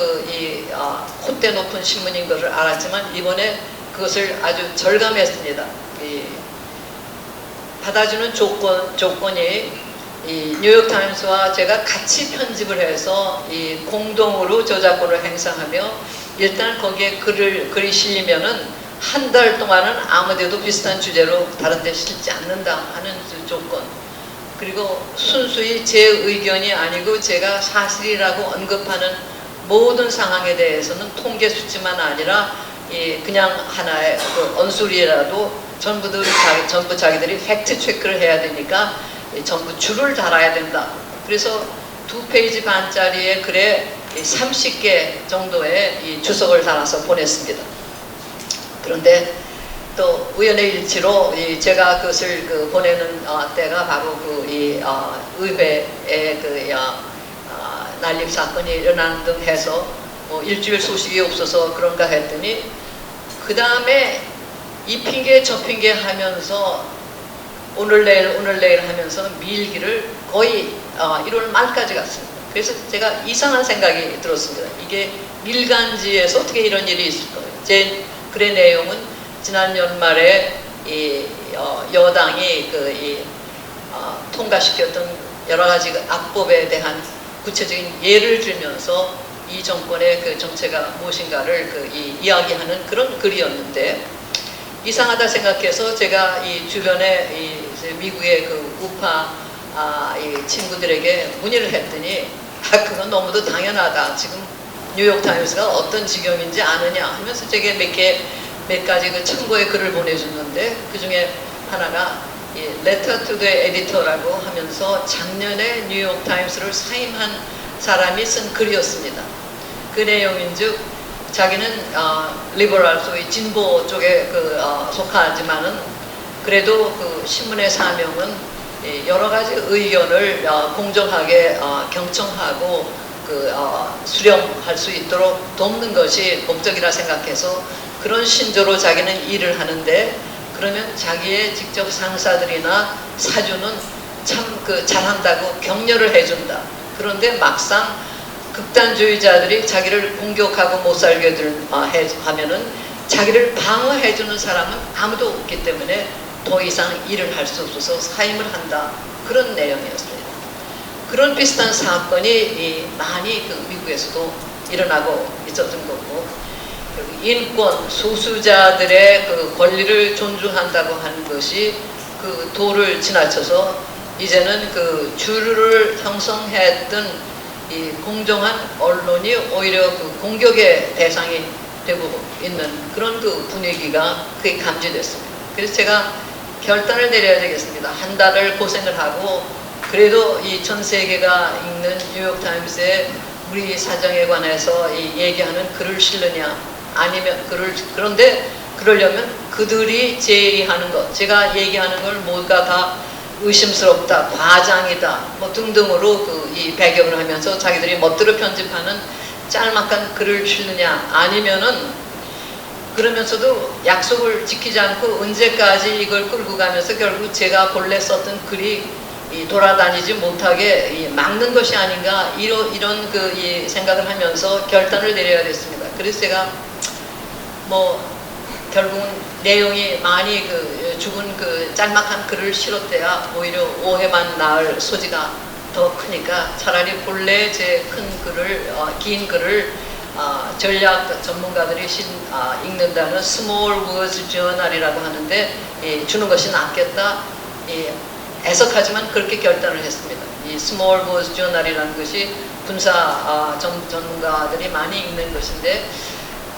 콧대 높은 신문인 것을 알았지만 이번에 그것을 아주 절감했습니다. 받아주는 조건이 뉴욕타임스와 제가 같이 편집을 해서 공동으로 저작권을 행사하며 일단 거기에 글이 실리면은 한 달 동안은 아무데도 비슷한 주제로 다른 데 실지 않는다 하는 조건, 그리고 순수히 제 의견이 아니고 제가 사실이라고 언급하는 모든 상황에 대해서는 통계 수치만 아니라 그냥 하나의 언소리라도 전부 자기들이 팩트 체크를 해야 되니까 전부 줄을 달아야 된다. 그래서 2페이지 반짜리의 글에 30개 정도의 주석을 달아서 보냈습니다. 그런데 또 우연의 일치로 제가 그것을 보내는 때가 바로 의회의 난립 사건이 일어나는 등 해서 일주일 소식이 없어서 그런가 했더니 그 다음에 이 핑계 저 핑계 하면서 오늘 내일 하면서 밀기를 거의 1월 말까지 갔습니다. 그래서 제가 이상한 생각이 들었습니다. 이게 밀간지에서 어떻게 이런 일이 있을 거예요. 제 글의 내용은 지난 연말에 여당이 통과시켰던 여러 가지 악법에 대한 구체적인 예를 들면서 이 정권의 그 정체가 무엇인가를 이야기하는 그런 글이었는데 이상하다 생각해서 제가 이 주변에 미국의 우파 친구들에게 문의를 했더니 그건 너무도 당연하다. 지금 뉴욕타임스가 어떤 지경인지 아느냐 하면서 제게 몇 가지 첨부의 글을 보내줬는데 그 중에 하나가 Letter to the Editor라고 하면서 작년에 뉴욕타임스를 사임한 사람이 쓴 글이었습니다. 그 내용인즉 자기는 리버럴 소위 진보 쪽에 속하지만은 그래도 그 신문의 사명은 여러 가지 의견을 공정하게 경청하고 수렴할 수 있도록 돕는 것이 목적이라 생각해서 그런 신조로 자기는 일을 하는데 그러면 자기의 직접 상사들이나 사주는 참 잘한다고 격려를 해준다. 그런데 막상 극단주의자들이 자기를 공격하고 못 살게 하면은 자기를 방어해주는 사람은 아무도 없기 때문에 더 이상 일을 할 수 없어서 사임을 한다. 그런 내용이었습니다. 그런 비슷한 사건이 많이 미국에서도 일어나고 있었던 거고 인권, 소수자들의 권리를 존중한다고 하는 것이 도를 지나쳐서 이제는 주류를 형성했던 이 공정한 언론이 오히려 공격의 대상이 되고 있는 그런 분위기가 그게 감지됐습니다. 그래서 제가 결단을 내려야 되겠습니다. 한 달을 고생을 하고 그래도 이 전 세계가 읽는 뉴욕타임스에 우리 사정에 관해서 얘기하는 글을 실느냐 아니면 그런데 그러려면 그들이 제의하는 것, 제가 얘기하는 걸 모두가 다 의심스럽다, 과장이다, 뭐 등등으로 이 배경을 하면서 자기들이 멋대로 편집하는 짤막한 글을 실느냐, 아니면은 그러면서도 약속을 지키지 않고 언제까지 이걸 끌고 가면서 결국 제가 본래 썼던 글이 돌아다니지 못하게 막는 것이 아닌가, 이런 이 생각을 하면서 결단을 내려야 됐습니다. 그래서 제가 뭐 결국은 내용이 많이 죽은 짤막한 글을 실었대야 오히려 오해만 낳을 소지가 더 크니까 차라리 본래 제 큰 글을 긴 글을 전략 전문가들이 읽는다는 스몰 워즈 저널이라고 하는데 주는 것이 낫겠다. 애석하지만 그렇게 결단을 했습니다. 이 스몰 워즈 저널이라는 것이 군사 전문가들이 많이 읽는 것인데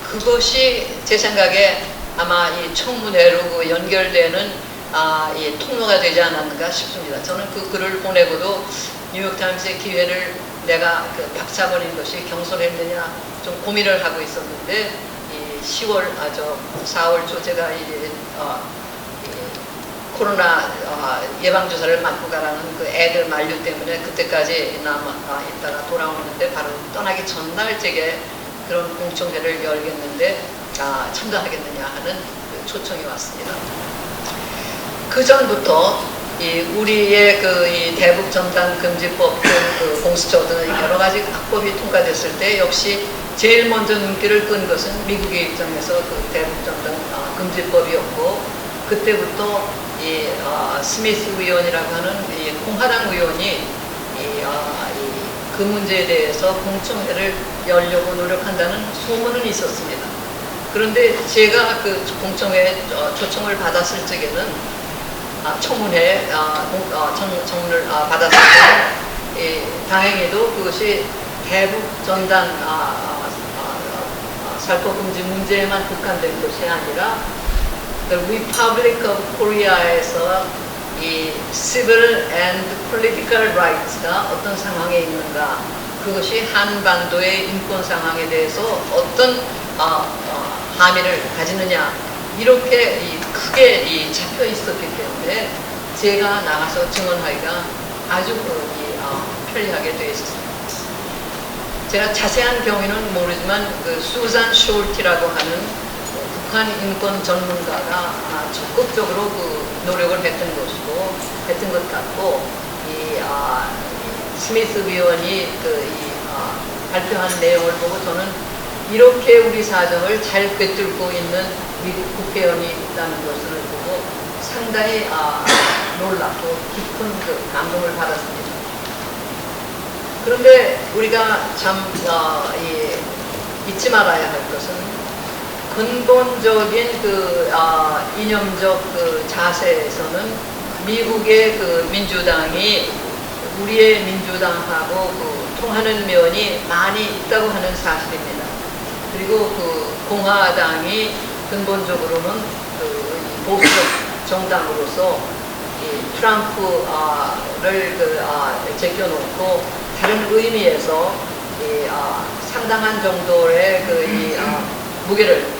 그것이 제 생각에 아마 이 청문회로 연결되는 이 통로가 되지 않았는가 싶습니다. 저는 그 글을 보내고도 뉴욕타임스의 기회를 내가 박차버린 것이 경솔했느냐 좀 고민을 하고 있었는데 이 4월 초 제가 이제 코로나 예방주사를 맞고 가라는 그 애들 만류 때문에 그때까지 있다가 돌아오는데 바로 떠나기 전날 제게 그런 공청회를 열겠는데 참가하겠느냐 하는 초청이 왔습니다. 그 전부터 우리의 이 대북 전단 금지법 등 공수처 등 여러 가지 악법이 통과됐을 때 역시 제일 먼저 눈길을 끈 것은 미국의 입장에서 대북 전단 금지법이었고 그때부터 스미스 의원이라고 하는 공화당 의원이 그 문제에 대해서 공청회를 열려고 노력한다는 소문은 있었습니다. 그런데 제가 그 공청회에 초청을 받았을 적에는 청문회 청문을 받았을 때는 다행히도 그것이 대북 전단 살포 금지 문제에만 국한된 것이 아니라 The Republic of Korea에서 이 Civil and Political Rights가 어떤 상황에 있는가, 그것이 한반도의 인권 상황에 대해서 어떤 함의를 가지느냐, 이렇게 크게 잡혀 있었기 때문에 제가 나가서 증언하기가 아주 편리하게 되어 있었습니다. 제가 자세한 경위는 모르지만 수잔 숄티라고 하는 북한 인권 전문가가 적극적으로 노력을 했던 것 같고, 스미스 의원이 발표한 내용을 보고 저는 이렇게 우리 사정을 잘 꿰뚫고 있는 미국 국회의원이 있다는 것을 보고 상당히 놀랍고 깊은 감동을 받았습니다. 그런데 우리가 참 잊지 말아야 할 것은 근본적인 이념적 자세에서는 미국의 민주당이 우리의 민주당하고 통하는 면이 많이 있다고 하는 사실입니다. 그리고 공화당이 근본적으로는 보수적 정당으로서 트럼프를 제껴놓고 다른 의미에서 상당한 정도의 무게를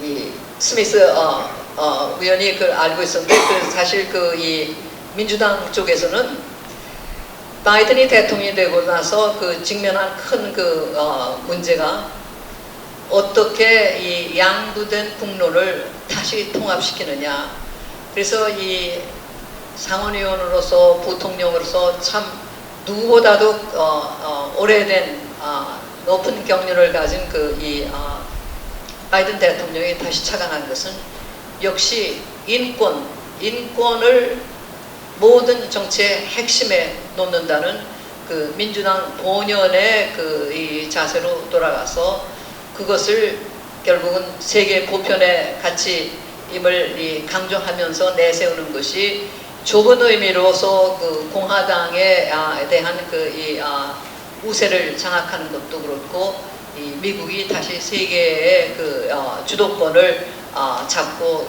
이 스미스 의원이 알고 있었는데 사실 이 민주당 쪽에서는 바이든이 대통령이 되고 나서 직면한 큰 문제가 어떻게 이 양분된 국론을 다시 통합시키느냐. 그래서 이 상원의원으로서 부통령으로서 참 누구보다도 오래된 높은 경륜을 가진 바이든 대통령이 다시 착안한 것은 역시 인권을 모든 정치의 핵심에 놓는다는 민주당 본연의 이 자세로 돌아가서 그것을 결국은 세계 보편의 가치임을 강조하면서 내세우는 것이 좁은 의미로서 공화당에 대한 우세를 장악하는 것도 그렇고, 미국이 다시 세계의 주도권을 잡고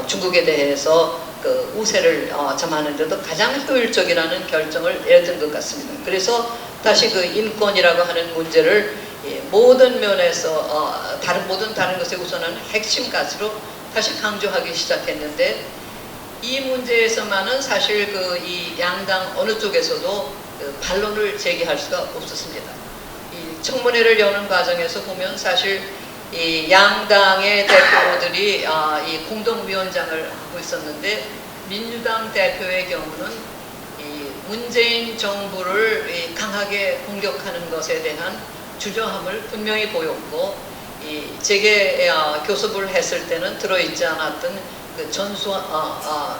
중국에 대해서 그 우세를 점하는데도 가장 효율적이라는 결정을 내렸던 것 같습니다. 그래서 다시 그 인권이라고 하는 문제를 모든 면에서 모든 다른 것에 우선하는 핵심 가치로 다시 강조하기 시작했는데, 이 문제에서만은 사실 그 이 양당 어느 쪽에서도 그 반론을 제기할 수가 없었습니다. 이 청문회를 여는 과정에서 보면 사실 이 양당의 대표들이 이 공동위원장을 하고 있었는데, 민주당 대표의 경우는 이 문재인 정부를 강하게 공격하는 것에 대한 주저함을 분명히 보였고, 이 제게 교섭을 했을 때는 들어있지 않았던 그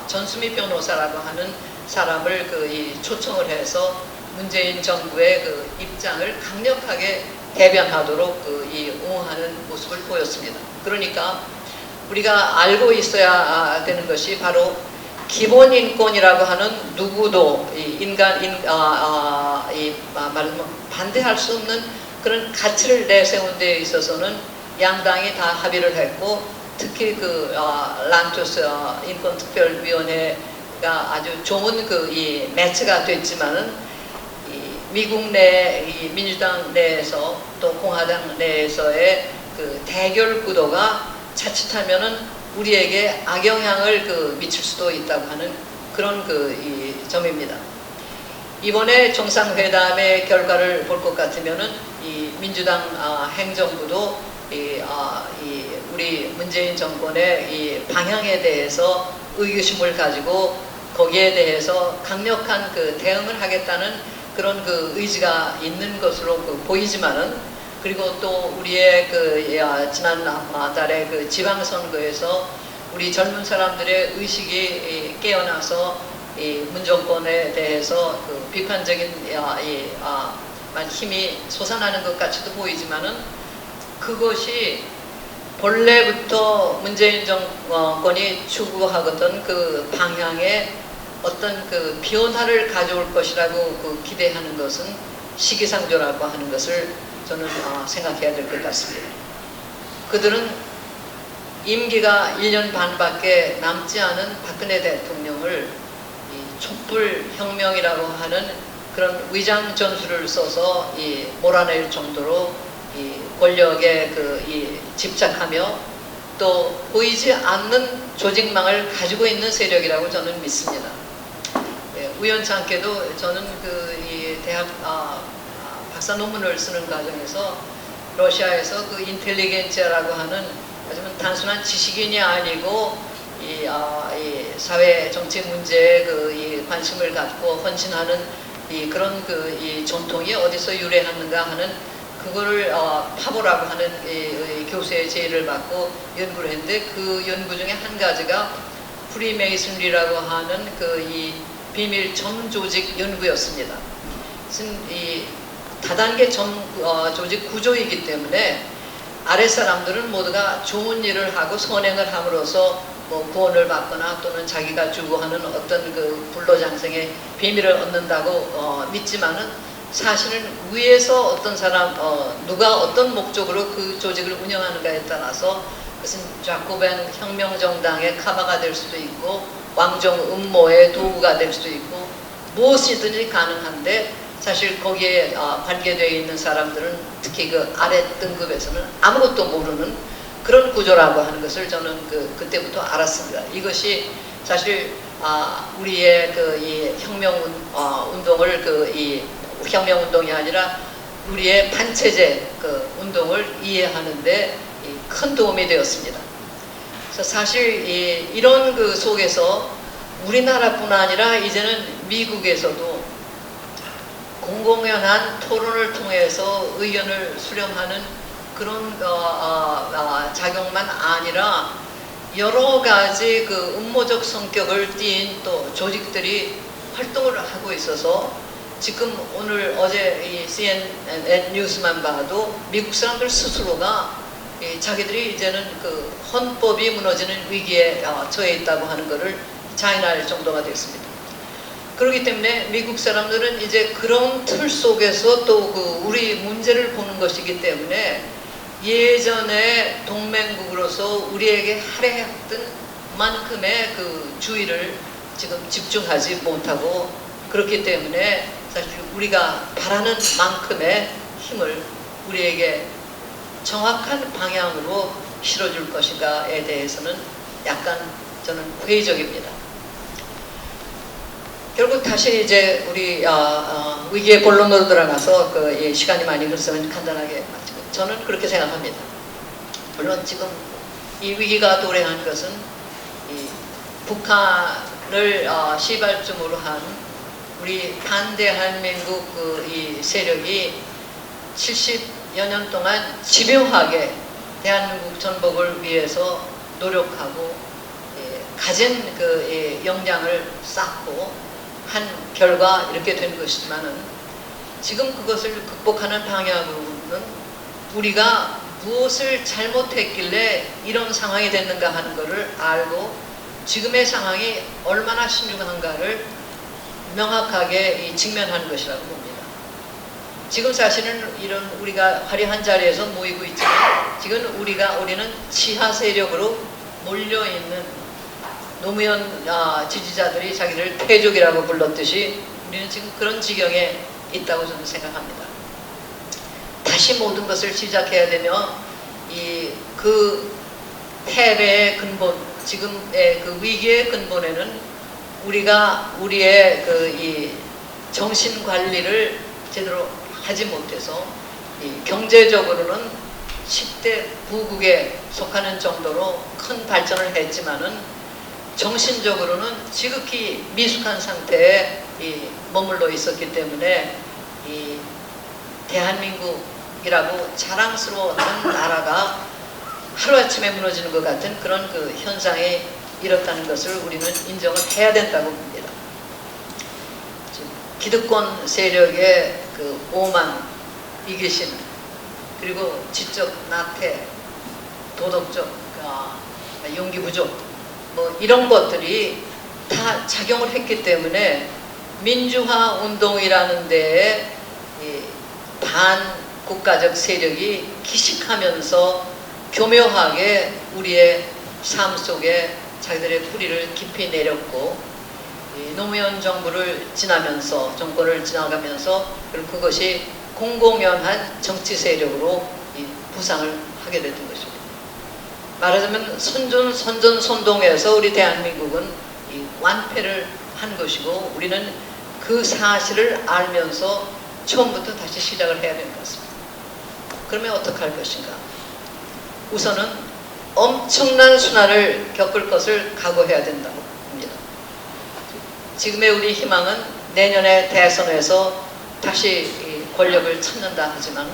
전수미 변호사라고 하는 사람을 초청을 해서 문재인 정부의 그 입장을 강력하게 대변하도록 옹호하는 모습을 보였습니다. 그러니까 우리가 알고 있어야 되는 것이 바로 기본 인권이라고 하는 누구도 말하면 반대할 수 없는 그런 가치를 내세운 데 있어서는 양당이 다 합의를 했고, 특히 그 란투스 인권특별위원회가 아주 좋은 이 매체가 됐지만은 미국 내 민주당 내에서 또 공화당 내에서의 그 대결 구도가 자칫하면은 우리에게 악영향을 미칠 수도 있다고 하는 그런 이 점입니다. 이번에 정상회담의 결과를 볼 것 같으면은 이 민주당 행정부도 우리 문재인 정권의 이 방향에 대해서 의구심을 가지고 거기에 대해서 강력한 그 대응을 하겠다는 그런 그 의지가 있는 것으로 보이지만은, 그리고 또 우리의 지난 달에 그 지방선거에서 우리 젊은 사람들의 의식이 깨어나서 이 문정권에 대해서 그 비판적인 힘이 솟아나는 것 같이도 보이지만은, 그것이 본래부터 문재인 정권이 추구하던 그 방향에 어떤 그 변화를 가져올 것이라고 기대하는 것은 시기상조라고 하는 것을 저는 생각해야 될 것 같습니다. 그들은 임기가 1년 반밖에 남지 않은 박근혜 대통령을 이 촛불혁명이라고 하는 그런 위장 전술을 써서 몰아낼 정도로 이 권력에 집착하며 또 보이지 않는 조직망을 가지고 있는 세력이라고 저는 믿습니다. 우연찮게도 저는 이 대학 박사 논문을 쓰는 과정에서 러시아에서 그 인텔리겐tsi아라고 하는 하지만 단순한 지식인이 아니고 이 사회 정치 문제에 이 관심을 갖고 헌신하는 그런 이 전통이 어디서 유래하는가 하는 그거를 파보라고 하는 교수의 제의를 받고 연구를 했는데, 그 연구 중에 한 가지가 프리메이슨리라고 하는 이 비밀 점조직 연구였습니다. 이 다단계 조직 구조이기 때문에 아랫사람들은 모두가 좋은 일을 하고 선행을 함으로써 구원을 받거나 또는 자기가 주구하는 어떤 그 불로장생의 비밀을 얻는다고 믿지만은, 사실은 위에서 어떤 사람 누가 어떤 목적으로 그 조직을 운영하는가에 따라서 그것은 자코벤 혁명정당의 카바가 될 수도 있고 왕정 음모의 도구가 될 수도 있고 무엇이든지 가능한데, 사실 거기에 관계되어 있는 사람들은 특히 그 아래 등급에서는 아무것도 모르는 그런 구조라고 하는 것을 저는 그때부터 알았습니다. 이것이 사실 우리의 이 혁명 운동을 혁명 운동이 아니라 우리의 반체제 운동을 이해하는데 큰 도움이 되었습니다. 그래서 사실 이런 속에서 우리나라뿐 아니라 이제는 미국에서도 공공연한 토론을 통해서 의견을 수렴하는 그런 작용만 아니라 여러 가지 음모적 성격을 띈 또 조직들이 활동을 하고 있어서, 지금 오늘 어제 이 CNN 뉴스만 봐도 미국 사람들 스스로가 자기들이 이제는 헌법이 무너지는 위기에 처해 있다고 하는 것을 자인할 정도가 됐습니다. 그렇기 때문에 미국 사람들은 이제 그런 틀 속에서 또 우리 문제를 보는 것이기 때문에 예전에 동맹국으로서 우리에게 할애했던 만큼의 그 주의를 지금 집중하지 못하고 그렇기 때문에 사실 우리가 바라는 만큼의 힘을 우리에게 정확한 방향으로 실어줄 것인가에 대해서는 약간 저는 회의적입니다. 결국 다시 이제 우리 위기의 본론으로 들어가서 그 시간이 많이 흘러서 간단하게 마치고 저는 그렇게 생각합니다. 물론 지금 이 위기가 도래한 것은 이 북한을 시발점으로 한 우리 반대한민국 이 세력이 70여 년 동안 집요하게 대한민국 전복을 위해서 노력하고 가진 그 역량을 쌓고 한 결과 이렇게 된 것이지만은 지금 그것을 극복하는 방향으로는 우리가 무엇을 잘못했길래 이런 상황이 됐는가 하는 것을 알고 지금의 상황이 얼마나 심각한가를 명확하게 직면하는 것이라고 봅니다. 지금 사실은 이런 우리가 화려한 자리에서 모이고 있지만 지금 우리는 치하 세력으로 몰려있는 노무현 지지자들이 자기를 패족이라고 불렀듯이 우리는 지금 그런 지경에 있다고 저는 생각합니다. 다시 모든 것을 시작해야 되며 그 패배의 근본, 지금의 그 위기의 근본에는 우리가 우리의 이 정신 관리를 제대로 하지 못해서 경제적으로는 10대 부국에 속하는 정도로 큰 발전을 했지만은 정신적으로는 지극히 미숙한 상태에 머물러 있었기 때문에 이 대한민국이라고 자랑스러웠던 나라가 하루아침에 무너지는 것 같은 그런 그 현상이 일었다는 것을 우리는 인정을 해야 된다고 봅니다. 기득권 세력의 그 오만, 이기심, 그리고 지적 나태, 도덕적 용기 부족, 뭐 이런 것들이 다 작용을 했기 때문에 민주화 운동이라는 데에 반국가적 세력이 기식하면서 교묘하게 우리의 삶 속에 자기들의 뿌리를 깊이 내렸고 노무현 정권을 지나가면서 그것이 공공연한 정치 세력으로 부상을 하게 됐던 것입니다. 말하자면 선전선동에서 우리 대한민국은 완패를 한 것이고 우리는 그 사실을 알면서 처음부터 다시 시작을 해야 되는 것 같습니다. 그러면 어떻게 할 것인가? 우선은 엄청난 순환을 겪을 것을 각오해야 된다고 봅니다. 지금의 우리 희망은 내년의 대선에서 다시 권력을 찾는다 하지만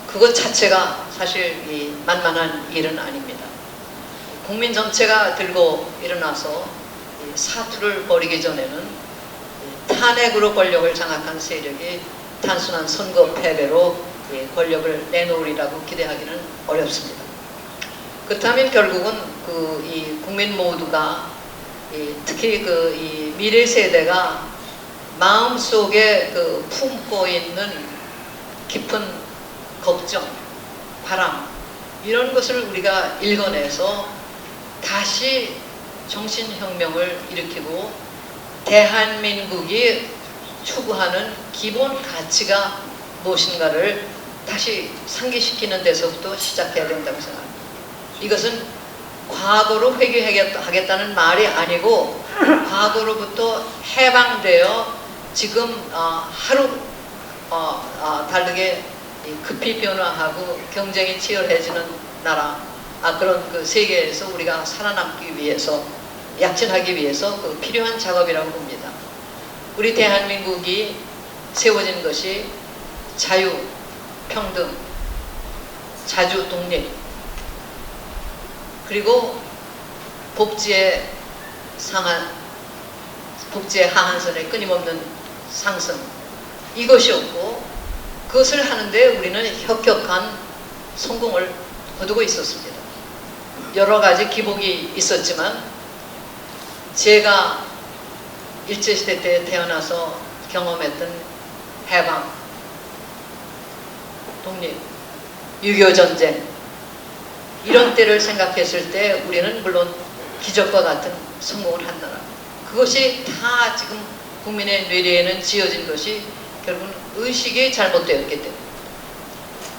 그것 자체가 사실 만만한 일은 아닙니다. 국민 전체가 들고 일어나서 사투를 벌이기 전에는 탄핵으로 권력을 장악한 세력이 단순한 선거 패배로 권력을 내놓으리라고 기대하기는 어렵습니다. 그렇다면 결국은 이 국민 모두가 특히 이 미래 세대가 마음속에 품고 있는 깊은 걱정, 바람 이런 것을 우리가 읽어내서 다시 정신혁명을 일으키고 대한민국이 추구하는 기본 가치가 무엇인가를 다시 상기시키는 데서부터 시작해야 된다고 생각합니다. 이것은 과거로 회귀하겠다는 말이 아니고 과거로부터 해방되어 지금 하루 다르게 급히 변화하고 경쟁이 치열해지는 나라 그런 그 세계에서 우리가 살아남기 위해서 약진하기 위해서 필요한 작업이라고 봅니다. 우리 대한민국이 세워진 것이 자유, 평등, 자주, 독립 그리고 복지의 하한선의 끊임없는 상승 이것이었고 그것을 하는데 우리는 혁혁한 성공을 거두고 있었습니다. 여러 가지 기복이 있었지만 제가 일제시대 때 태어나서 경험했던 해방, 독립, 6.25 전쟁 이런 때를 생각했을 때 우리는 물론 기적과 같은 성공을 한 나라. 그것이 다 지금 국민의 뇌리에는 지어진 것이 결국은 의식이 잘못되었기 때문에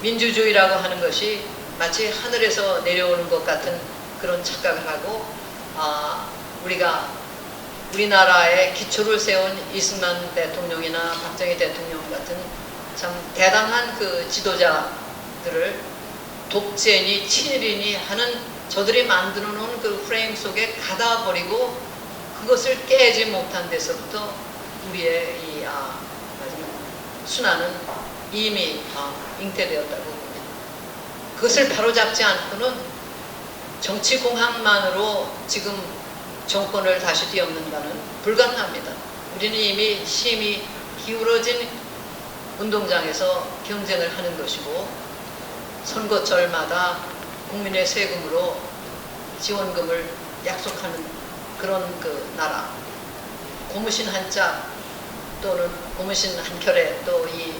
민주주의라고 하는 것이 마치 하늘에서 내려오는 것 같은 그런 착각을 하고 우리나라의 기초를 세운 이승만 대통령이나 박정희 대통령 같은 참 대단한 그 지도자들을 독재니 친일이니 하는 저들이 만들어 놓은 그 프레임 속에 가다 버리고 그것을 깨지 못한 데서부터 우리의 이 순환은 이미 잉태되었다고 봅니다. 그것을 바로잡지 않고는 정치공학만으로 지금 정권을 다시 뒤엎는다는 불가능합니다. 우리는 이미 힘이 기울어진 운동장에서 경쟁을 하는 것이고 선거철마다 국민의 세금으로 지원금을 약속하는 그런 그 나라, 고무신 한 짝 또는 고무신 한 켤에 또 이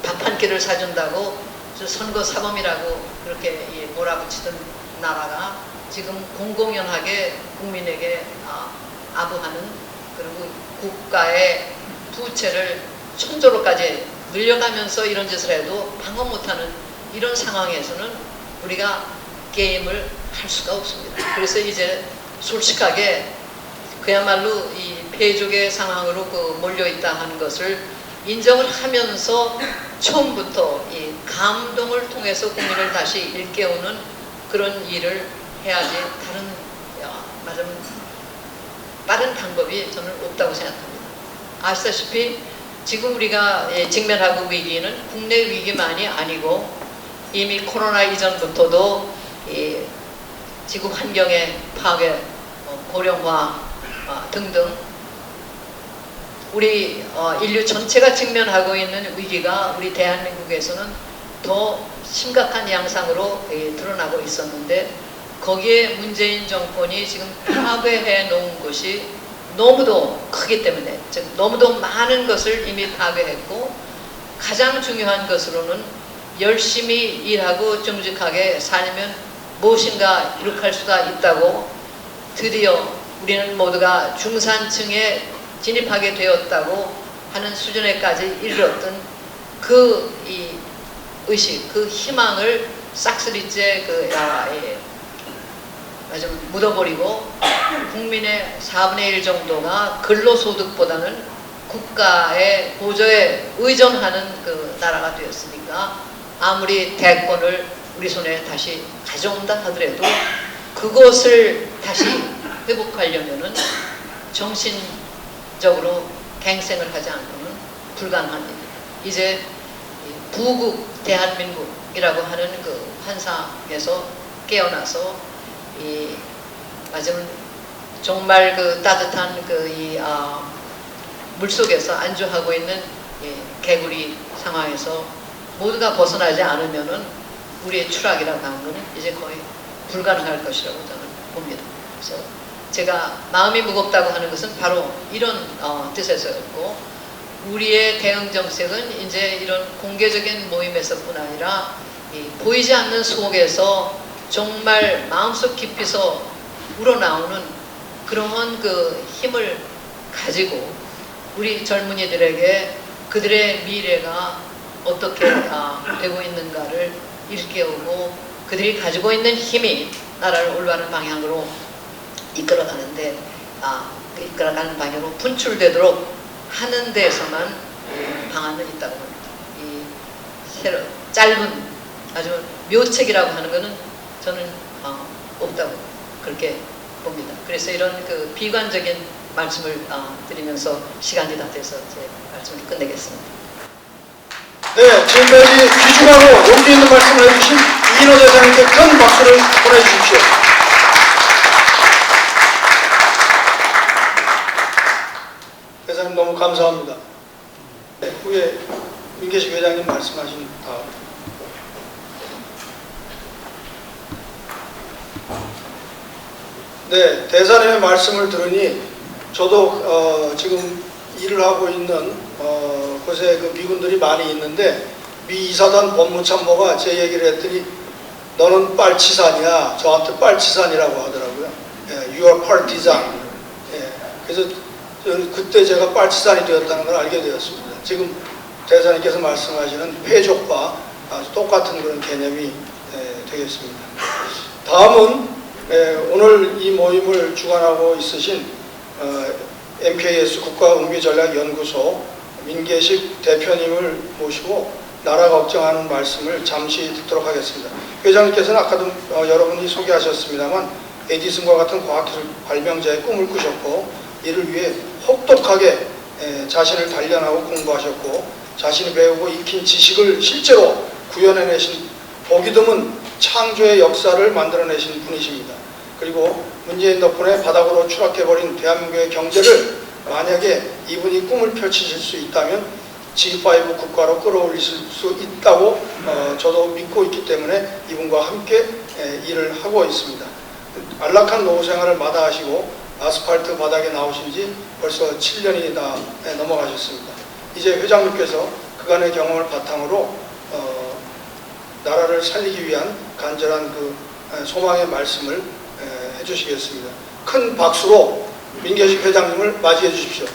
밥 한 끼를 사준다고 선거 사범이라고 그렇게 몰아붙이던 나라가 지금 공공연하게 국민에게 아부하는, 그리고 국가의 부채를 천조로까지 늘려가면서 이런 짓을 해도 방어 못하는 이런 상황에서는 우리가 게임을 할 수가 없습니다. 그래서 이제 솔직하게 그야말로 이 패족의 상황으로 몰려있다 하는 것을 인정을 하면서 처음부터 이 감동을 통해서 국민을 다시 일깨우는 그런 일을 해야지 다른 말하면 빠른 방법이 저는 없다고 생각합니다. 아시다시피 지금 우리가 직면하고 위기는 국내 위기만이 아니고 이미 코로나 이전부터도 지구 환경의 파괴, 고령화 등등 우리 인류 전체가 직면하고 있는 위기가 우리 대한민국에서는 더 심각한 양상으로 드러나고 있었는데 거기에 문재인 정권이 지금 파괴해 놓은 것이 너무도 크기 때문에, 즉 너무도 많은 것을 이미 파괴했고 가장 중요한 것으로는 열심히 일하고 정직하게 살면 무엇인가 이룩할 수가 있다고 드디어 우리는 모두가 중산층에 진입하게 되었다고 하는 수준에까지 이르렀던 그 이 의식, 그 희망을 싹쓸이째 묻어버리고 국민의 4분의 1 정도가 근로소득보다는 국가의 보조에 의존하는 그 나라가 되었으니까 아무리 대권을 우리 손에 다시 가져온다 하더라도 그것을 다시 회복하려면은 정신적으로 갱생을 하지 않고는 불가능한 일입니다. 이제 부국 대한민국이라고 하는 그 환상에서 깨어나서 맞으면 정말 그 따뜻한 물속에서 안주하고 있는 개구리 상황에서 모두가 벗어나지 않으면은 우리의 추락이라고 하는 것은 이제 거의 불가능할 것이라고 저는 봅니다. 그래서 제가 마음이 무겁다고 하는 것은 바로 이런 뜻에서였고, 우리의 대응 정책은 이제 이런 공개적인 모임에서뿐 아니라 보이지 않는 속에서 정말 마음속 깊이서 우러나오는 그러한 그 힘을 가지고 우리 젊은이들에게 그들의 미래가 어떻게 되고 있는가를 일깨우고 그들이 가지고 있는 힘이 나라를 올바른 방향으로 이끌어가는 방향으로 분출되도록 하는 데에서만 방안은 있다고 봅니다. 짧은 아주 묘책이라고 하는 것은 저는 없다고 그렇게 봅니다. 그래서 이런 그 비관적인 말씀을 드리면서 시간이 다 돼서 제 말씀을 끝내겠습니다. 네, 지금까지 귀중하고 용기 있는 말씀을 해주신 이인호 대장님께 큰 박수를 보내주십시오. 대장님 너무 감사합니다. 네, 후에 민계식 회장님 말씀하신 다음. 네, 대사님의 말씀을 들으니 저도 지금 일을 하고 있는 곳에 그 미군들이 많이 있는데 미 이사단 법무참모가 제 얘기를 했더니 너는 빨치산이야, 저한테 빨치산이라고 하더라고요. 예, You are partisan. 예, 그래서 그때 제가 빨치산이 되었다는 걸 알게 되었습니다. 지금 대사님께서 말씀하시는 패족과 아주 똑같은 그런 개념이 되겠습니다. 다음은 오늘 이 모임을 주관하고 있으신 MKS 국가응비전략연구소 민계식 대표님을 모시고 나라 걱정하는 말씀을 잠시 듣도록 하겠습니다. 회장님께서는 아까도 여러분이 소개하셨습니다만 에디슨과 같은 과학기술 발명자의 꿈을 꾸셨고 이를 위해 혹독하게 자신을 단련하고 공부하셨고 자신이 배우고 익힌 지식을 실제로 구현해내신 보기 드문 창조의 역사를 만들어내신 분이십니다. 그리고 문재인 덕분에 바닥으로 추락해버린 대한민국의 경제를 만약에 이분이 꿈을 펼치실 수 있다면 G5 국가로 끌어올릴 수 있다고 저도 믿고 있기 때문에 이분과 함께 일을 하고 있습니다. 안락한 노후 생활을 마다하시고 아스팔트 바닥에 나오신 지 벌써 7년이 다 넘어가셨습니다. 이제 회장님께서 그간의 경험을 바탕으로 나라를 살리기 위한 간절한 그 소망의 말씀을 해주시겠습니다. 큰 박수로 민계식 회장님을 맞이해 주십시오.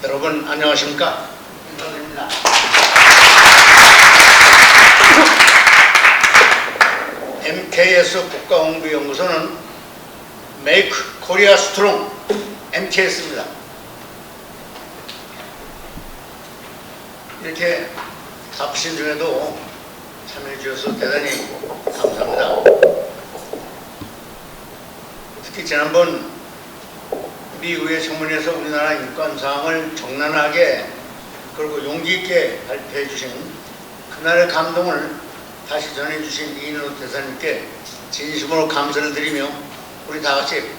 여러분 안녕하십니까? 인사드립니다. MKS 국가홍보연구소는 Make Korea Strong MKS입니다. 이렇게 바쁘신 중에도 참여해 주셔서 대단히 감사합니다. 특히 지난번 미의회 청문회에서 우리나라 인권 사항을 적나라하게 그리고 용기 있게 발표해 주신 그날의 감동을 다시 전해 주신 이인호 대사님께 진심으로 감사를 드리며 우리 다 같이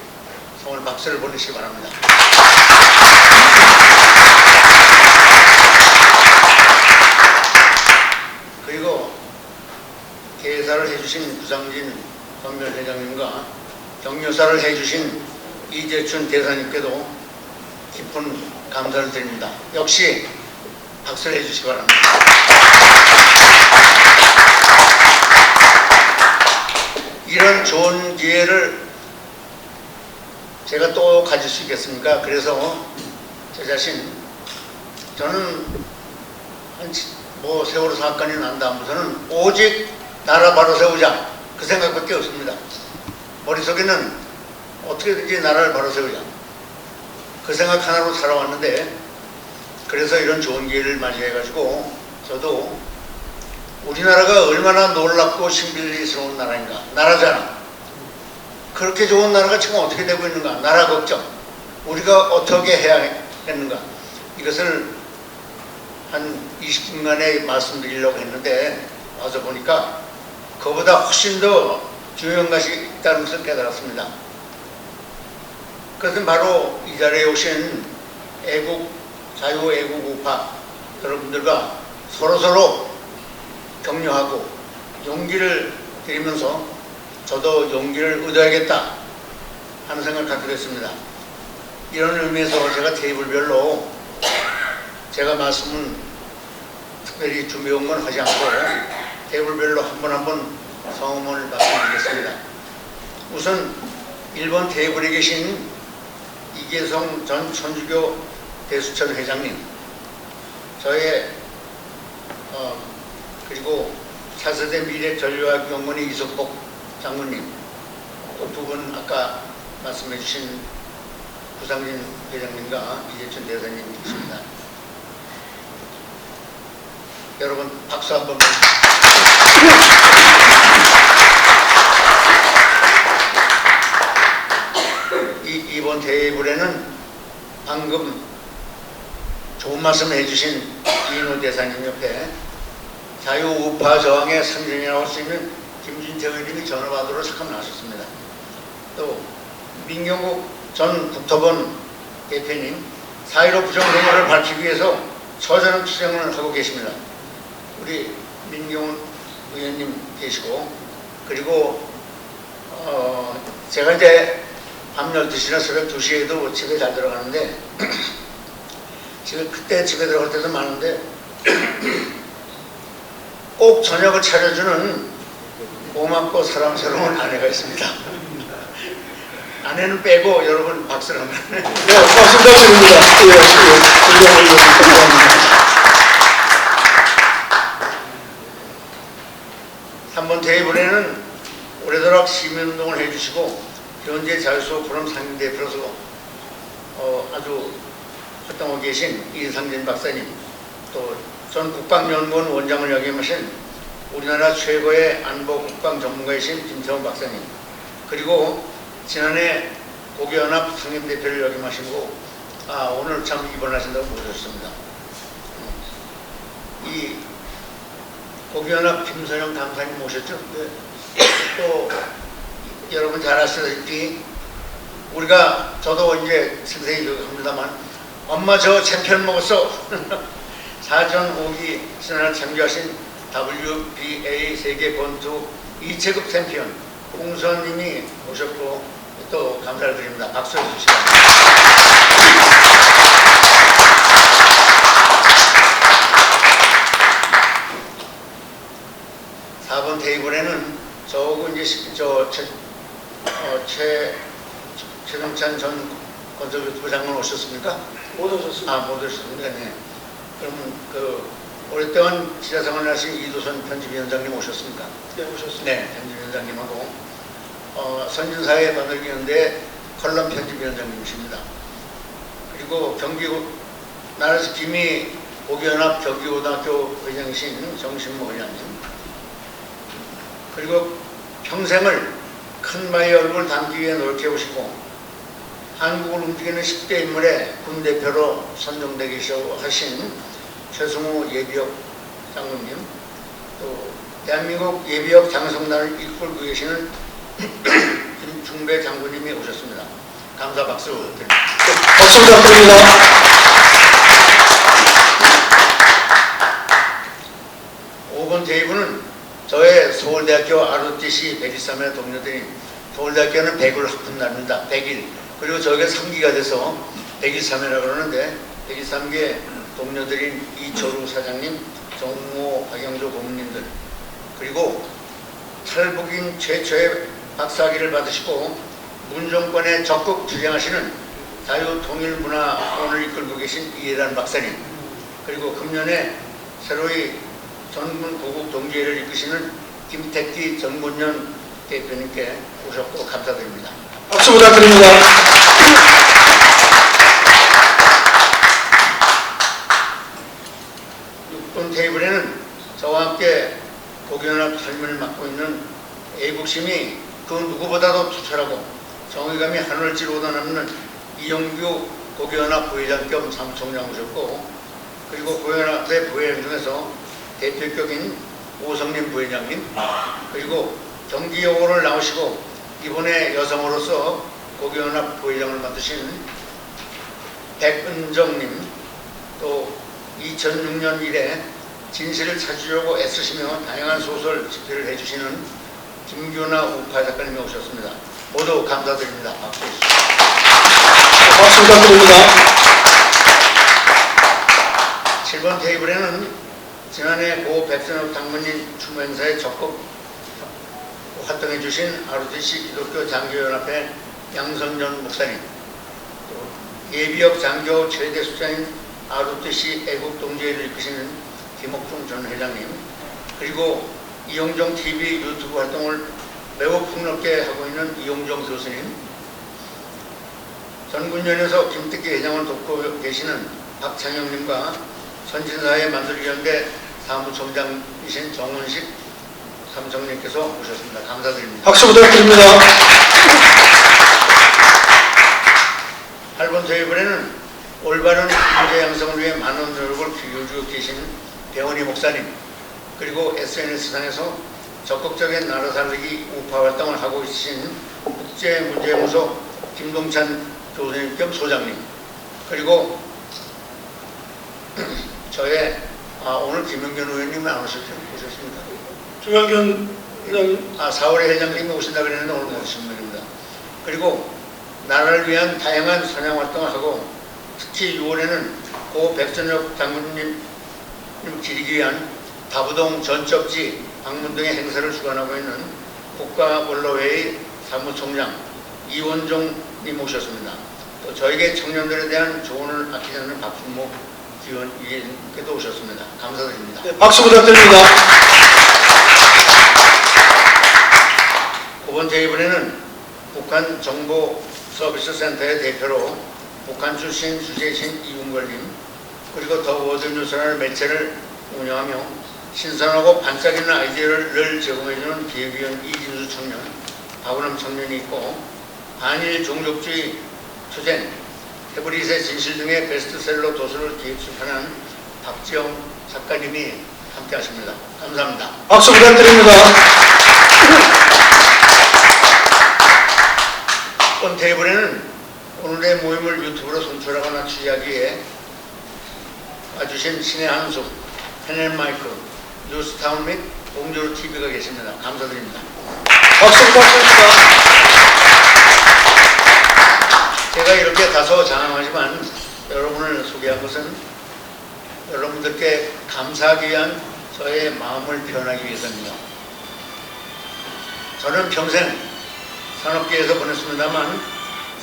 성을 박수를 보내시기 바랍니다. 그리고 개사를 해주신 구상진 선별 회장님과 격려사를 해주신 이재춘 대사님께도 깊은 감사를 드립니다. 역시 박수를 해주시기 바랍니다. 이런 좋은 기회를 제가 또 가질 수 있겠습니까? 그래서 제 자신, 저는 뭐 세월호 사건이 난 다음부터는 오직 나라 바로 세우자 그 생각밖에 없습니다. 머릿속에는 어떻게든지 나라를 바로 세우자 그 생각 하나로 살아왔는데, 그래서 이런 좋은 기회를 맞이해가지고 저도 우리나라가 얼마나 놀랍고 신비스러운 나라인가, 나라잖아. 그렇게 좋은 나라가 지금 어떻게 되고 있는가, 나라 걱정, 우리가 어떻게 해야겠는가, 이것을 한 20분간에 말씀드리려고 했는데 와서 보니까 그보다 훨씬 더 중요한 것이 있다는 것을 깨달았습니다. 그것은 바로 이 자리에 오신 자유애국 우파 여러분들과 서로서로 격려하고 용기를 드리면서 저도 용기를 얻어야겠다 하는 생각을 갖게 됐습니다. 이런 의미에서 제가 테이블별로 제가 말씀은 특별히 준비한 건 하지 않고 테이블별로 한 번 한 번 성음을 말씀드리겠습니다. 우선 1번 테이블에 계신 이계성 전 천주교 대수천 회장님, 저의 그리고 차세대 미래전략연구원의 이석복 장군님, 또 두 분 아까 말씀해 주신 구상진 회장님과 이재춘 대사님 있습니다. 여러분 박수 한번 이번 테이블에는 방금 좋은 말씀 해주신 이인호 대사님 옆에 자유우파 저항의 상징이라고 할 수 있는 김진태 의원님이 전화받으러 잠깐 나셨습니다. 또 민경국 전 국토본 대표님 4.15 부정선거를 밝히기 위해서 처절한 투쟁을 하고 계십니다. 우리 민경훈 의원님 계시고, 그리고 제가 이제 밤 12시나 새벽 2시에도 집에 잘 들어가는데 그때 집에 들어갈 때도 많은데 꼭 저녁을 차려주는 고맙고 사랑스러운 아내가 있습니다. 아내는 빼고 여러분 박수를 한번. 네, 박수 부탁드립니다. 예, 감사합니다. 3번 테이블에는 오래도록 시민운동을 해주시고 현재 자유수호 포럼 상임대표로서 아주 활동하고 계신 이상진 박사님, 또 전 국방연구원 원장을 역임하신 우리나라 최고의 안보 국방 전문가이신 김태원 박사님, 그리고 지난해 고기연합 상임대표를 역임하시고 오늘 참 입원하신다고 모셨습니다. 이 고기연합 김선영 당사님 모셨죠? 네. 또 여러분 잘 아시다시피 저도 이제 생생히 기억합니다만 엄마 저 챔피언 먹었어. 사전 5기 신화를 참여하신 WBA 세계 권투 2체급 챔피언 홍선님이 오셨고 또 감사를 드립니다. 박수 해주시기 바랍니다. 4번 테이블에는 저하고 이제 최정찬 전 건설교통부 장관 오셨습니까? 못 오셨습니다. 못 오셨습니다. 네. 그러면 오랫동안 지자생활을 하신 이도선 편집위원장님 오셨습니까? 네, 오셨습니다. 네, 편집위원장님하고 선진사회 만들기연대 컬럼 편집위원장님이십니다. 그리고 나라에서 김이 고기연합 경기고등학교 회장이신 정신모 회장님, 그리고 평생을 큰 마의 얼굴을 담기 위해 노력해오시고 한국을 움직이는 10대 인물의 군 대표로 선정되기 하신 최승우 예비역 장군님, 또 대한민국 예비역 장성단을 이끌고 계시는 김중배 장군님이 오셨습니다. 감사 박수 드립니다. 박수 부탁드립니다. 5번 테이블은 저의 서울대학교 ROTC 123회 동료들인, 서울대학교는 100일 학군날입니다. 100일. 그리고 저희가 3기가 돼서 123회라고 그러는데 123개 동료들인 이철우 사장님, 정모 박영조 고문님들, 그리고 탈북인 최초의 박사학위를 받으시고 문정권에 적극 주장하시는 자유통일문화원을 이끌고 계신 이해란 박사님, 그리고 금년에 새로이 전군 고국 동지회를 이끄시는 김택기 전군년 대표님께 오셨고 감사드립니다. 박수 부탁드립니다. 6번 테이블에는 저와 함께 고기연합 설명을 맡고 있는 애국심이 그 누구보다도 투철하고 정의감이 하늘을 찌르고 남는 이용규 고기연합 부회장 겸 사무총장 오셨고, 그리고 고기연합의 부회장 중에서 대표격인 오성림 부회장님, 그리고 경기여고를 나오시고 이번에 여성으로서 고기연합 부회장을 맡으신 백은정님, 또 2006년 이래 진실을 찾으려고 애쓰시며 다양한 소설 집필을 해주시는 김규나 우파 작가님이 오셨습니다. 모두 감사드립니다. 박수 주십시오. 박수 부탁드립니다. 7번 테이블에는 지난해 고 백선엽 장모님 추모 행사에 적극 활동해 주신 ROTC 기독교 장교연합회 양성전 목사님, 또 예비역 장교 최대 수장인 ROTC 애국동지회를 이끄시는 김옥중 전 회장님, 그리고 이용정 TV 유튜브 활동을 매우 폭넓게 하고 있는 이용정 교수님, 전군연에서 김특기 회장을 돕고 계시는 박창영님과 선진사회 만들기연대 사무총장이신 정원식 사무총장님께서 오셨습니다. 감사드립니다. 박수 부탁드립니다. 8번 테이블에는 올바른 문제 양성을 위해 많은 노력을 기울이고 계신 배원희 목사님, 그리고 SNS상에서 적극적인 나라 살리기 우파 활동을 하고 계신 국제문제연구소 김동찬 교수님 겸 소장님, 그리고 저의 오늘 김영균 의원님은 안 오셨습니까? 김영균 회장님. 4월에 회장님이 오신다 그랬는데 오늘 못 오신 분입니다. 그리고 나라를 위한 다양한 선양 활동을 하고, 특히 6월에는 고 백선엽 장군님 기리기 위한 다부동 전적지 방문 등의 행사를 주관하고 있는 국가원로회의 사무총장 이원종님 모셨습니다. 또 저에게 청년들에 대한 조언을 아끼지 않는 박순모 위원님께도 오셨습니다. 감사드립니다. 네, 박수 부탁드립니다. 5번 테이블에는 북한 정보 서비스 센터의 대표로 북한 출신 주재신 이웅걸님, 그리고 더 월드뉴스라는 매체를 운영하며 신선하고 반짝이는 아이디어를 늘 제공해주는 기획위원 이진수 청년, 박은엄 청년이 있고, 반일 종족주의 투쟁, 헤브릿의 진실 등의 베스트셀러 도서를 기획 출판한 박지영 작가님이 함께 하십니다. 감사합니다. 박수 부탁드립니다. 6번 테이블에는 오늘의 모임을 유튜브로 송출하거나 취재하기 위해 와주신 신의 한수, 패널마이크, 뉴스타운 및 봉조로 TV가 계십니다. 감사드립니다. 박수 부탁드립니다. 제가 이렇게 다소 장황하지만 여러분을 소개한 것은 여러분들께 감사하기 위한 저의 마음을 표현하기 위해서입니다. 저는 평생 산업계에서 보냈습니다만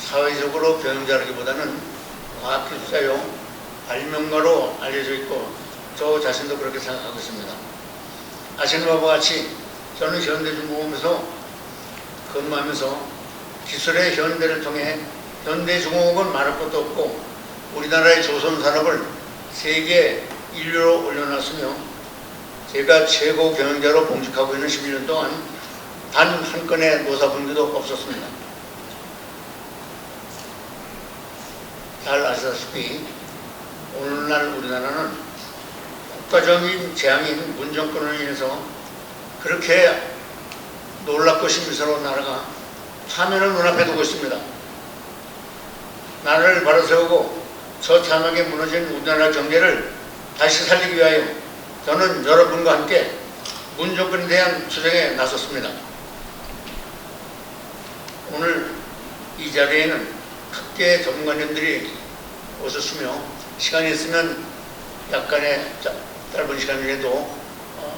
사회적으로 경영자라기보다는 과학기술자요 발명가로 알려져 있고 저 자신도 그렇게 생각하고 있습니다. 아시는 바와 같이 저는 현대중공업에서 근무하면서 기술의 현대를 통해 현대중공업은 말할 것도 없고 우리나라의 조선산업을 세계 1위로 올려놨으며 제가 최고 경영자로 봉직하고 있는 11년 동안 단 한 건의 노사분기도 없었습니다. 잘 아시다시피 오늘날 우리나라는 국가적인 재앙인 문정권으로 인해서 그렇게 놀랍고 신비스러운 나라가 화면을 눈앞에 두고 있습니다. 나라를 바로 세우고 처참하게 무너진 우리나라 경제를 다시 살리기 위하여 저는 여러분과 함께 문정권에 대한 투쟁에 나섰습니다. 오늘 이 자리에는 각계의 전문가님들이 오셨으며 시간이 있으면 약간의 짧은 시간이라도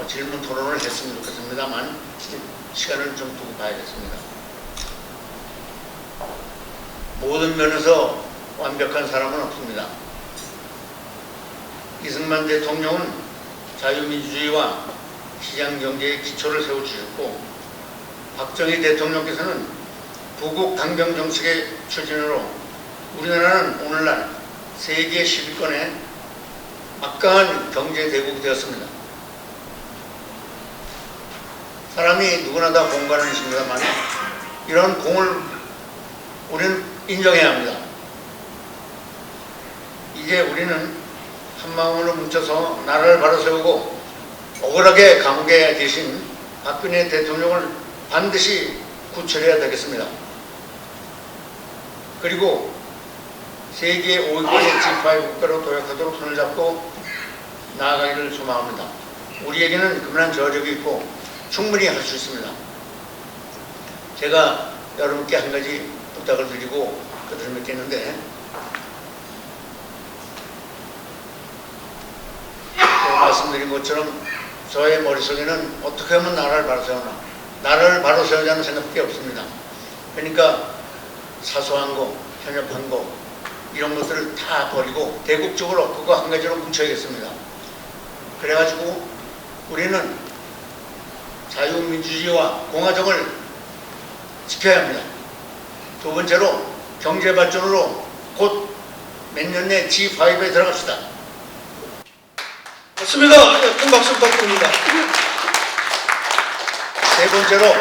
질문 토론을 했으면 좋겠습니다만 시간을 좀 두고 봐야겠습니다. 모든 면에서 완벽한 사람은 없습니다. 이승만 대통령은 자유민주주의와 시장경제의 기초를 세워주셨고 박정희 대통령께서는 부국 강경 정책의 추진으로 우리나라는 오늘날 세계 10위권의 막강한 경제 대국이 되었습니다. 사람이 누구나 다 공부하는 것입니다만 이런 공을 우리는 인정해야 합니다. 이제 우리는 한마음으로 뭉쳐서 나라를 바로 세우고 억울하게 감옥에 계신 박근혜 대통령을 반드시 구출해야 되겠습니다. 그리고 세계 5위권의 G5 국가로 도약하도록 손을 잡고 나아가기를 소망합니다. 우리에게는 그만한 저력이 있고 충분히 할 수 있습니다. 제가 여러분께 한 가지 부탁을 드리고 그들을 맺겠는데 말씀드린 것처럼 저의 머릿속에는 어떻게 하면 나라를 바로 세우나 나라를 바로 세우자는 생각밖에 없습니다. 그러니까 사소한 거, 편협한 거 이런 것들을 다 버리고 대국적으로 그거 한 가지로 뭉쳐야겠습니다. 그래가지고 우리는 자유민주주의와 공화정을 지켜야 합니다. 두 번째로 경제발전으로 곧 몇 년 내 G5에 들어갑시다. 맞습니다. 네, 큰 박수 부탁드립니다. 세 번째로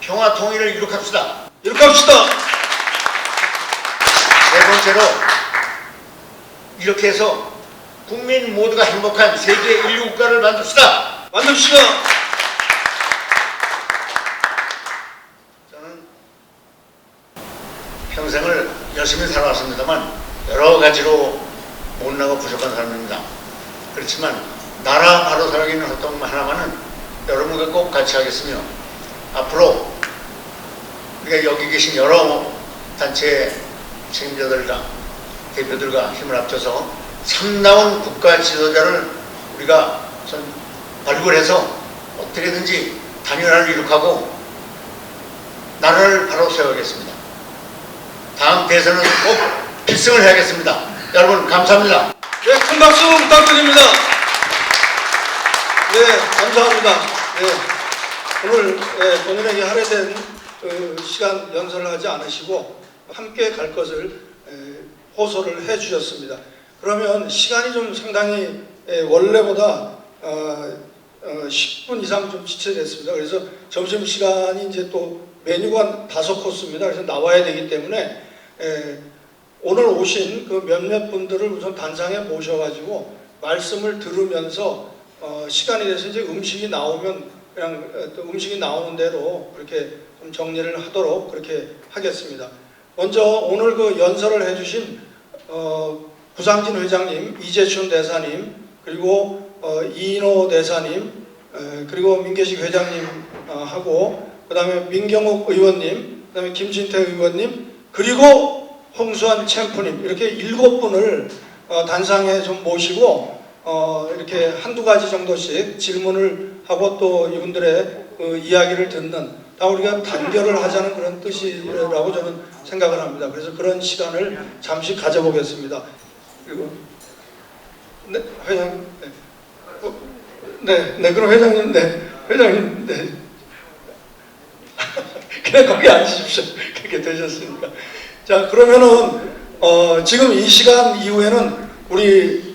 평화 통일을 이룩합시다. 이렇게 합시다. 네 번째로 이렇게 해서 국민 모두가 행복한 세계 인류 국가를 만듭시다. 만듭시다. 저는 평생을 열심히 살아왔습니다만 여러 가지로 못나고 부족한 사람입니다. 그렇지만 나라 바로 살아가는 활동 하나만은 여러분과 꼭 같이 하겠으며 앞으로 우리가 여기 계신 여러 단체 책임자들과 대표들과 힘을 합쳐서 참다운 국가 지도자를 우리가 전 발굴해서 어떻게든지 단일화를 이룩하고 나라를 바로 세워야겠습니다. 다음 대선은 꼭 필승을 해야겠습니다. 여러분 감사합니다. 네, 큰 박수 부탁드립니다. 네, 감사합니다. 네, 오늘 본인에게 할애된 시간 연설을 하지 않으시고 함께 갈 것을 호소를 해 주셨습니다. 그러면 시간이 좀 상당히 원래보다 10분 이상 좀 지체됐습니다. 그래서 점심시간이 이제 또 메뉴가 5코스입니다. 그래서 나와야 되기 때문에 오늘 오신 그 몇몇 분들을 우선 단상에 모셔가지고 말씀을 들으면서 시간이 돼서 이제 음식이 나오면 그냥 또 음식이 나오는 대로 그렇게 좀 정리를 하도록 그렇게 하겠습니다. 먼저 오늘 그 연설을 해주신 구상진 회장님, 이재춘 대사님, 그리고 이인호 대사님, 그리고 민계식 회장님하고 그 다음에 민경욱 의원님, 그 다음에 김진태 의원님, 그리고 홍수환 챔프님 이렇게 7분을 단상에 좀 모시고 이렇게 한두 가지 정도씩 질문을 하고 또 이분들의 이야기를 듣는 다 우리가 단결을 하자는 그런 뜻이라고 저는 생각을 합니다. 그래서 그런 시간을 잠시 가져보겠습니다. 그리고 네, 회장님, 네, 그럼 회장님, 회장님, 그냥 거기 앉으십시오. 그렇게 되셨으니까. 자, 그러면은 지금 이 시간 이후에는 우리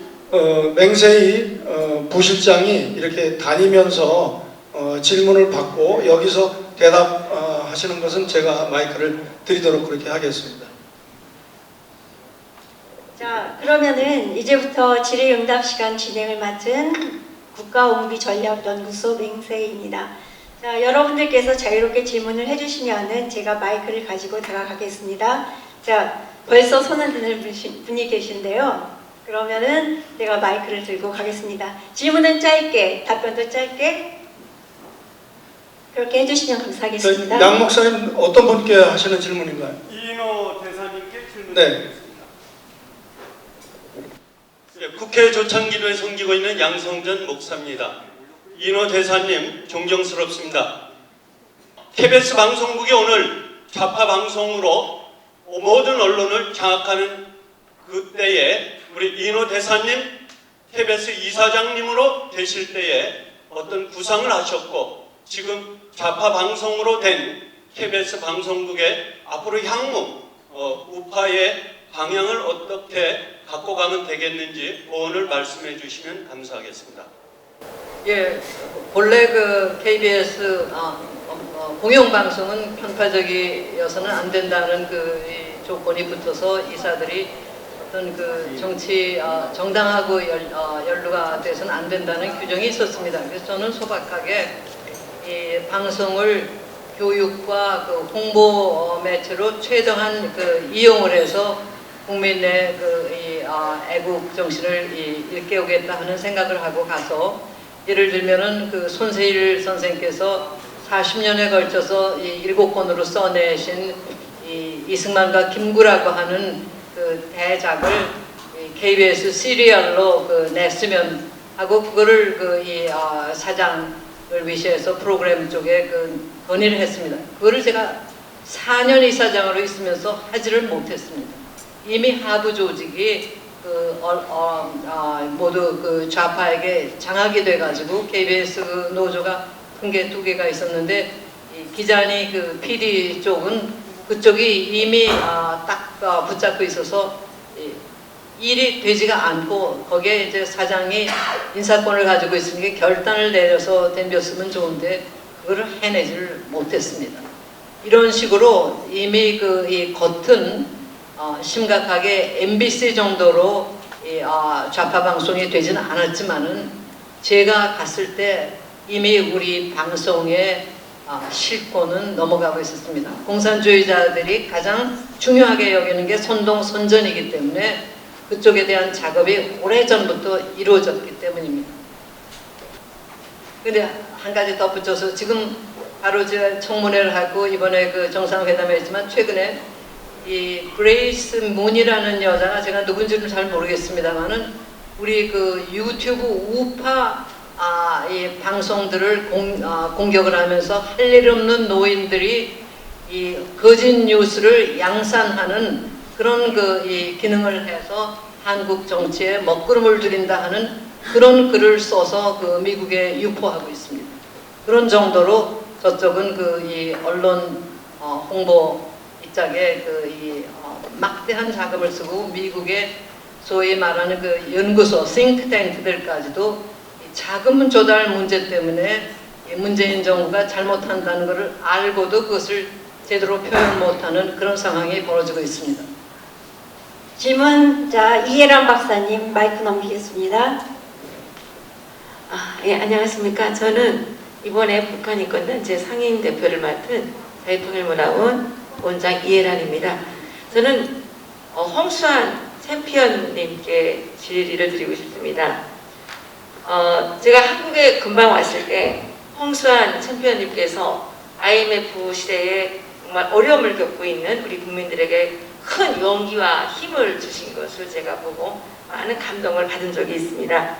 맹세희 부실장이 이렇게 다니면서 질문을 받고 여기서 대답하시는 것은 제가 마이크를 드리도록 그렇게 하겠습니다. 자, 그러면은 이제부터 질의응답 시간 진행을 맡은 국가옹비전략연구소 맹세희입니다. 자, 여러분들께서 자유롭게 질문을 해주시면은 제가 마이크를 가지고 다가가겠습니다. 자, 벌써 손을 드는 분이 계신데요. 그러면은 제가 마이크를 들고 가겠습니다. 질문은 짧게, 답변도 짧게 그렇게 해주시면 감사하겠습니다. 양 목사님 어떤 분께 하시는 질문인가요? 이인호 대사님께 질문 네. 드리겠습니다. 국회 조창기도에 섬기고 있는 양성전 목사입니다. 이인호 대사님 존경스럽습니다. KBS 방송국이 오늘 좌파 방송으로 모든 언론을 장악하는 그때에 우리 이인호 대사님 KBS 이사장님으로 되실 때에 어떤 구상을 하셨고 지금 좌파 방송으로 된 KBS 방송국의 앞으로 향후 우파의 방향을 어떻게 갖고 가면 되겠는지 조언을 말씀해 주시면 감사하겠습니다. 예, 본래 그 KBS 공영방송은 편파적이어서는 안 된다는 그 조건이 붙어서 이사들이 어떤 그 정치 정당하고 연루가 돼서는 안 된다는 규정이 있었습니다. 그래서 저는 소박하게 이 방송을 교육과 그 홍보 매체로 최대한 그 이용을 해서 국민의 애국 정신을 일깨우겠다 하는 생각을 하고 가서 예를 들면은 그 손세일 선생께서 40년에 걸쳐서 이 7권으로 써내신 이 이승만과 김구라고 하는 그 대작을 KBS 시리얼로 그 냈으면 하고 그거를 사장을 위시해서 프로그램 쪽에 그 건의를 했습니다. 그거를 제가 4년 이사장으로 있으면서 하지를 못했습니다. 이미 하부 조직이 모두 그 좌파에게 장악이 돼가지고 KBS 그 노조가 큰 게 2개가 있었는데 이 기자니 그 PD 쪽은 그쪽이 이미 딱 붙잡고 있어서 일이 되지가 않고 거기에 이제 사장이 인사권을 가지고 있으니까 결단을 내려서 덤볐으면 좋은데 그거를 해내지를 못했습니다. 이런 식으로 이미 이 겉은 심각하게 MBC 정도로 좌파 방송이 되지는 않았지만은 제가 갔을 때 이미 우리 방송의 실권은 넘어가고 있었습니다. 공산주의자들이 가장 중요하게 여기는 게 선동선전이기 때문에 그쪽에 대한 작업이 오래전부터 이루어졌기 때문입니다. 근데 한 가지 덧붙여서 지금 바로 제가 청문회를 하고 이번에 그 정상회담을 했지만 최근에 이 그레이스 문이라는 여자가 제가 누군지는 잘 모르겠습니다만은 우리 그 유튜브 우파 이 방송들을 공격을 하면서 할 일 없는 노인들이 이 거짓 뉴스를 양산하는 그런 이 기능을 해서 한국 정치에 먹구름을 들인다 하는 그런 글을 써서 그 미국에 유포하고 있습니다. 그런 정도로 저쪽은 이 언론 홍보 이쪽에 막대한 자금을 쓰고 미국의 소위 말하는 그 연구소, 싱크탱크들까지도 자금 조달 문제 때문에 문재인 정부가 잘못한다는 것을 알고도 그것을 제대로 표현 못하는 그런 상황이 벌어지고 있습니다. 질문, 자, 이해란 박사님 마이크 넘기겠습니다. 예, 안녕하십니까. 저는 이번에 북한 인권단체 상임 대표를 맡은 자유통일문화원 원장 이해란입니다. 저는 홍수환 챔피언님께 질의를 드리고 싶습니다. 제가 한국에 금방 왔을 때 홍수환 챔피언님께서 IMF 시대에 정말 어려움을 겪고 있는 우리 국민들에게 큰 용기와 힘을 주신 것을 제가 보고 많은 감동을 받은 적이 있습니다.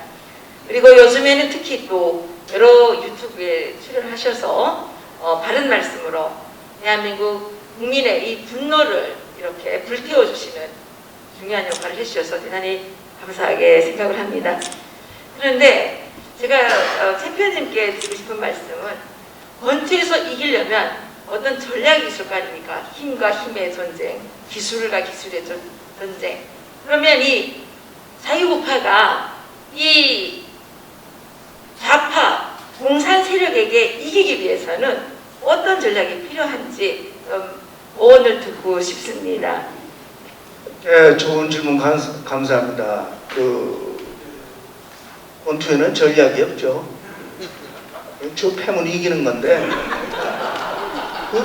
그리고 요즘에는 특히 또 여러 유튜브에 출연하셔서 바른 말씀으로 대한민국 국민의 이 분노를 이렇게 불태워주시는 중요한 역할을 해주셔서 대단히 감사하게 생각을 합니다. 그런데 제가 챔피언님께 드리고 싶은 말씀은 권투에서 이기려면 어떤 전략이 있을 거 아닙니까? 힘과 힘의 전쟁, 기술과 기술의 전쟁. 그러면 이 자유우파가 이 좌파 공산 세력에게 이기기 위해서는 어떤 전략이 필요한지 오늘 듣고 싶습니다. 네, 좋은 질문 감사합니다. 권투에는 전략이 없죠. 저 패면 이기는 건데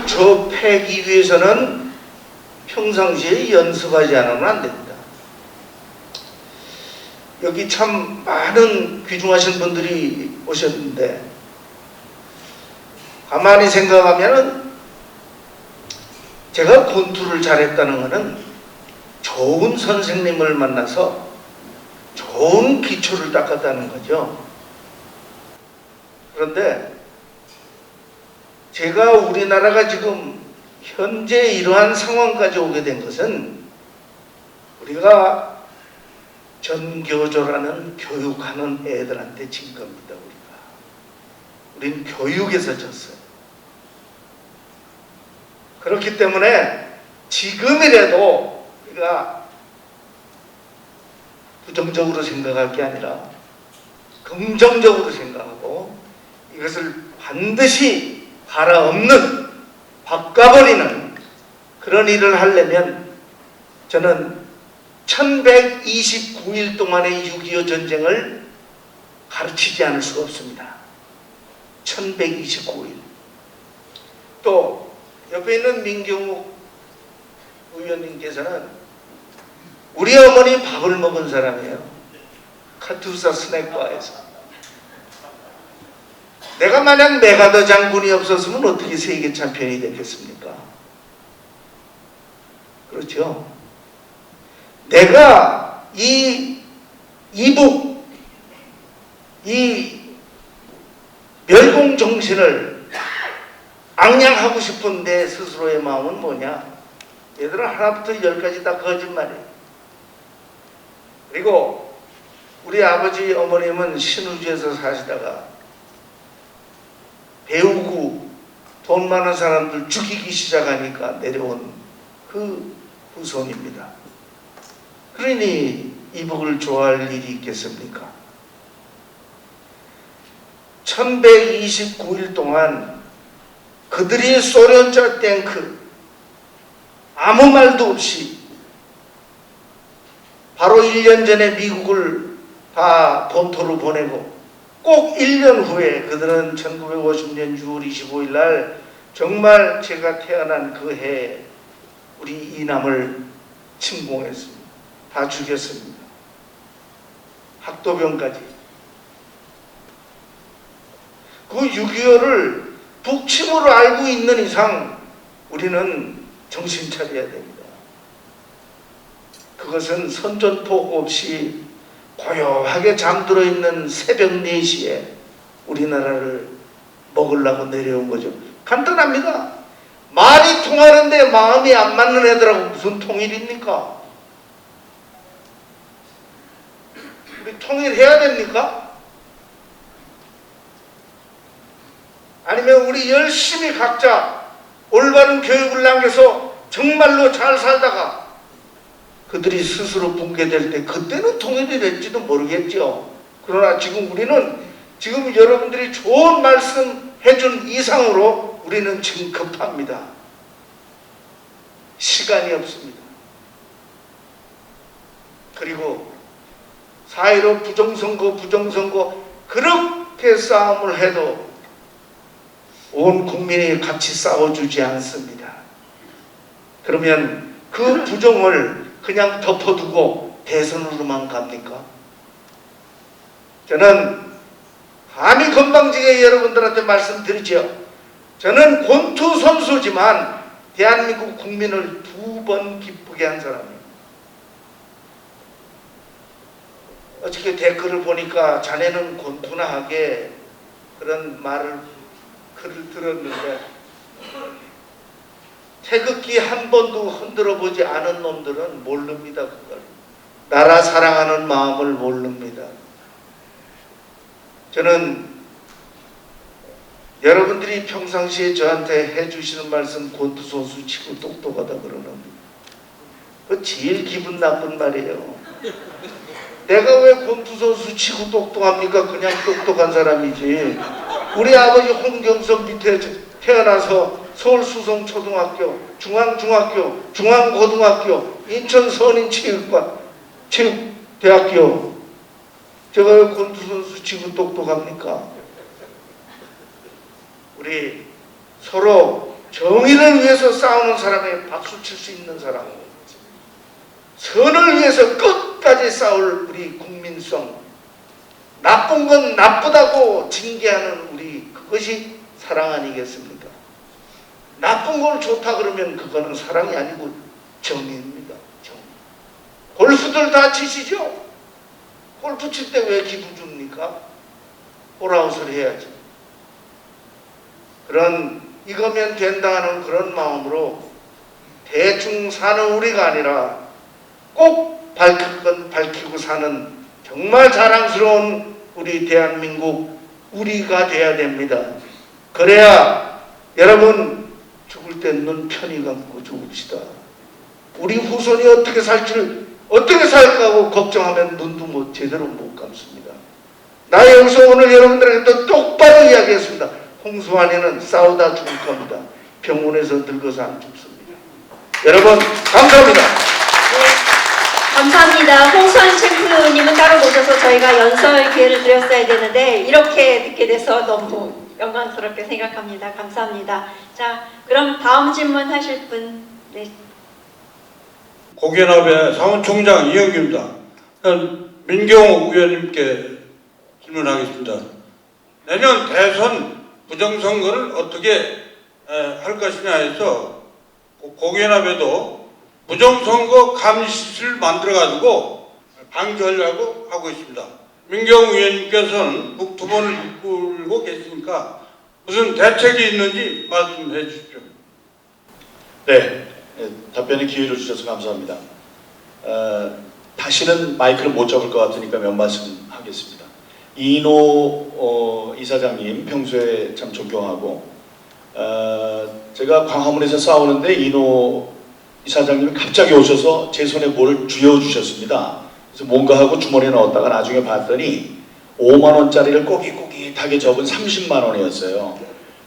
저 패기 위해서는 평상시에 연습하지 않으면 안 됩니다. 여기 참 많은 귀중하신 분들이 오셨는데 가만히 생각하면은 제가 권투를 잘했다는 것은 좋은 선생님을 만나서 좋은 기초를 닦았다는 거죠. 그런데 제가 우리나라가 지금 현재 이러한 상황까지 오게 된 것은 우리가 전교조라는 교육하는 애들한테 진 겁니다. 우린 교육에서 졌어요. 그렇기 때문에 지금이라도 우리가 부정적으로 생각할 게 아니라 긍정적으로 생각하고 이것을 반드시 바라없는 바꿔버리는 그런 일을 하려면 저는 1129일 동안의 6.25 전쟁을 가르치지 않을 수가 없습니다. 1129일. 또 옆에 있는 민경욱 의원님께서는 우리 어머니 밥을 먹은 사람이에요. 카투사 스낵바에서. 내가 만약 메가더 장군이 없었으면 어떻게 세계 챔피언이 됐겠습니까? 그렇죠? 내가 이 이북, 이 멸공 정신을 앙양하고 싶은 내 스스로의 마음은 뭐냐? 얘들아 하나부터 열까지 다 거짓말이에요. 그리고 우리 아버지 어머님은 신우주에서 사시다가 배우고 돈 많은 사람들 죽이기 시작하니까 내려온 그 후손입니다. 그러니 이북을 좋아할 일이 있겠습니까? 1129일 동안 그들이 소련자 탱크 아무 말도 없이 바로 1년 전에 미국을 다 본토로 보내고 꼭 1년 후에 그들은 1950년 6월 25일 날 정말 제가 태어난 그 해에 우리 이남을 침공했습니다. 다 죽였습니다. 학도병까지. 그 6.25를 북침으로 알고 있는 이상 우리는 정신 차려야 됩니다. 그것은 선전포고 없이 고요하게 잠들어 있는 새벽 4시에 우리나라를 먹으려고 내려온 거죠. 간단합니다. 말이 통하는데 마음이 안 맞는 애들하고 무슨 통일입니까? 우리 통일해야 됩니까? 아니면 우리 열심히 각자 올바른 교육을 남겨서 정말로 잘 살다가 그들이 스스로 붕괴될 때 그때는 통일이 될지도 모르겠죠. 그러나 지금 우리는 지금 여러분들이 좋은 말씀 해준 이상으로 우리는 지금 급합니다. 시간이 없습니다. 그리고 4.15 부정선거 그렇게 싸움을 해도 온 국민이 같이 싸워주지 않습니다. 그러면 그 부정을 그냥 덮어두고 대선으로만 갑니까? 저는 감히 건방지게 여러분들한테 말씀드리죠. 저는 권투 선수지만 대한민국 국민을 2번 기쁘게 한 사람이에요. 어저께 댓글을 보니까 자네는 권투나 하게 그런 글을 들었는데 태극기 한 번도 흔들어 보지 않은 놈들은 모릅니다. 그걸. 나라 사랑하는 마음을 모릅니다. 저는 여러분들이 평상시에 저한테 해주시는 말씀 권투 선수 치고 똑똑하다 그러는데 그 제일 기분 나쁜 말이에요. 내가 왜 권투 선수 치고 똑똑합니까? 그냥 똑똑한 사람이지. 우리 아버지 홍경석 밑에 태어나서 서울 수성초등학교, 중앙중학교, 중앙고등학교, 인천 선인체육관, 체육대학교. 제가 왜 권투 선수 치고 똑똑합니까? 우리 서로 정의를 위해서 싸우는 사람에 박수 칠 수 있는 사람, 선을 위해서 끝까지 싸울 우리 국민성, 나쁜 건 나쁘다고 징계하는 우리, 그것이 사랑 아니겠습니까? 나쁜 걸 좋다 그러면 그거는 사랑이 아니고 정의입니다. 정의. 골프들 다 치시죠? 골프 칠 때 왜 기분 줍니까? 홀아웃을 해야지. 그런 이거면 된다 하는 그런 마음으로 대충 사는 우리가 아니라 꼭 밝힐 건 밝히고 사는 정말 자랑스러운 우리 대한민국 우리가 돼야 됩니다. 그래야 여러분 죽을 때 눈 편히 감고 죽읍시다. 우리 후손이 어떻게 살지를 어떻게 살까 하고 걱정하면 눈도 제대로 못 감습니다. 나 여기서 오늘 여러분들에게 또 똑바로 이야기했습니다. 홍수환이는 싸우다 죽을 겁니다. 병원에서 늙어서 안 죽습니다. 여러분 감사합니다. 감사합니다. 홍수환 챔프님은 따로 모셔서 저희가 연설 기회를 드렸어야 되는데 이렇게 듣게 돼서 너무 영광스럽게 생각합니다. 감사합니다. 자, 그럼 다음 질문 하실 분. 네. 고기연합의 사무총장 이영규입니다. 민경욱 의원님께 질문하겠습니다. 내년 대선 부정선거를 어떻게 할 것이냐 해서 고기연합에도 부정선거 감시를 만들어가지고 방지하려고 하고 있습니다. 민경욱 의원님께서는 북2번을 이끌고 계시니까 무슨 대책이 있는지 말씀해 주십시오. 네, 답변의 기회를 주셔서 감사합니다. 다시는 마이크를 못 잡을 것 같으니까 몇 말씀 하겠습니다. 이인호 이사장님 평소에 참 존경하고 제가 광화문에서 싸우는데 이인호 이사장님이 갑자기 오셔서 제 손에 뭐를 쥐어주셨습니다. 그래서 뭔가 하고 주머니에 넣었다가 나중에 봤더니 5만 원짜리를 꼬깃꼬깃하게 적은 30만 원이었어요.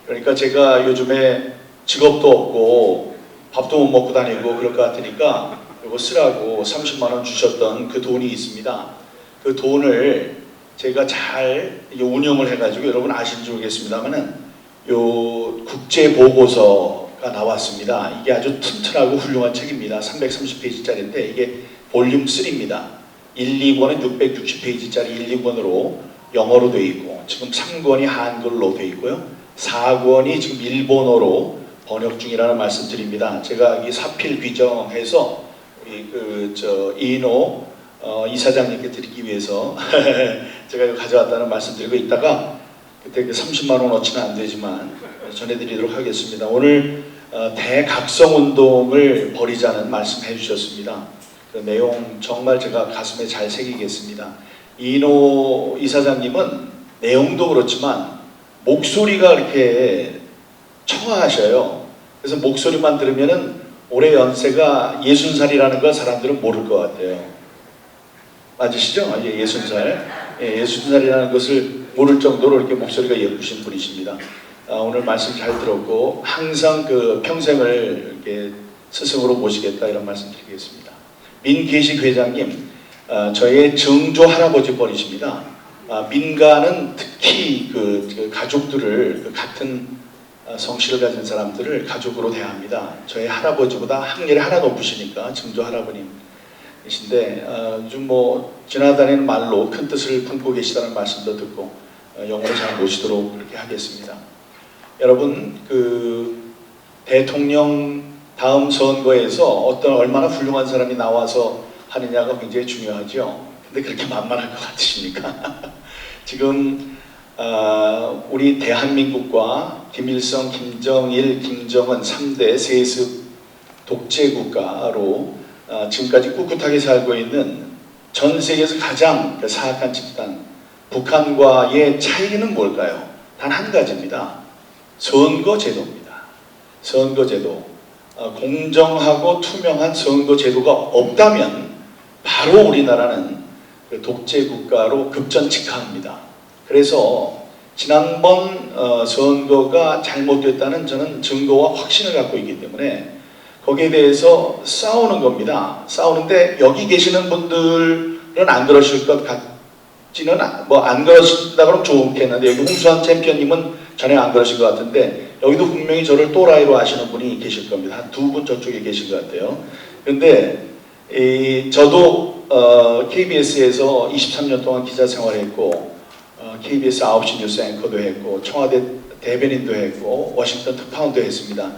그러니까 제가 요즘에 직업도 없고 밥도 못 먹고 다니고 그럴 것 같으니까 이거 쓰라고 30만 원 주셨던 그 돈이 있습니다. 그 돈을 제가 잘 운영을 해가지고 여러분 아시는지 모르겠습니다만은 요 국제 보고서가 나왔습니다. 이게 아주 튼튼하고 훌륭한 책입니다. 330페이지짜리인데 이게 볼륨 3입니다. 1, 2권은 660페이지짜리 1, 2권으로 영어로 되어 있고 지금 3권이 한글로 되어 있고요. 4권이 지금 일본어로 번역 중이라는 말씀 드립니다. 제가 이 사필 귀정해서 우리 이인호 이사장님께 드리기 위해서 제가 이거 가져왔다는 말씀드리고 있다가 그때 그 30만 원어치는 안 되지만 전해드리도록 하겠습니다. 오늘 대각성운동을 벌이자는 말씀해 주셨습니다. 그 내용 정말 제가 가슴에 잘 새기겠습니다. 이인호 이사장님은 내용도 그렇지만 목소리가 이렇게 청아하셔요. 그래서 목소리만 들으면은 올해 연세가 60살이라는 걸 사람들은 모를 것 같아요. 맞으시죠? 60살. 60살이라는 것을 모를 정도로 이렇게 목소리가 예쁘신 분이십니다. 오늘 말씀 잘 들었고 항상 그 평생을 이렇게 스승으로 모시겠다 이런 말씀 드리겠습니다. 민계식 회장님, 저의 증조 할아버지 뻘이십니다. 민가는 특히 그 가족들을 같은 성씨를 가진 사람들을 가족으로 대합니다. 저희 할아버지보다 학년이 하나 높으시니까 증조 할아버님이신데 좀 뭐 지나다니는 말로 큰 뜻을 품고 계시다는 말씀도 듣고 영원히 잘 모시도록 그렇게 하겠습니다. 여러분 그 대통령 다음 선거에서 얼마나 훌륭한 사람이 나와서 하느냐가 굉장히 중요하죠. 근데 그렇게 만만할 것 같으십니까? 지금 우리 대한민국과 김일성, 김정일, 김정은 3대 세습 독재국가로 지금까지 꿋꿋하게 살고 있는 전 세계에서 가장 사악한 집단 북한과의 차이는 뭘까요? 단 한 가지입니다. 선거제도입니다. 선거제도. 공정하고 투명한 선거제도가 없다면 바로 우리나라는 독재국가로 급전직하합니다. 그래서 지난번 선거가 잘못됐다는 저는 증거와 확신을 갖고 있기 때문에 거기에 대해서 싸우는 겁니다. 싸우는데 여기 계시는 분들은 안 그러실 것 같지는 뭐 안 그러신다 그러면 좋겠는데 여기 홍수환 챔피언님은 전혀 안 그러실 것 같은데 여기도 분명히 저를 또라이로 아시는 분이 계실 겁니다. 한 두 분 저쪽에 계신 것 같아요. 그런데 저도 KBS에서 23년 동안 기자 생활했고 KBS 9시 뉴스 앵커도 했고 청와대 대변인도 했고 워싱턴 특파원도 했습니다.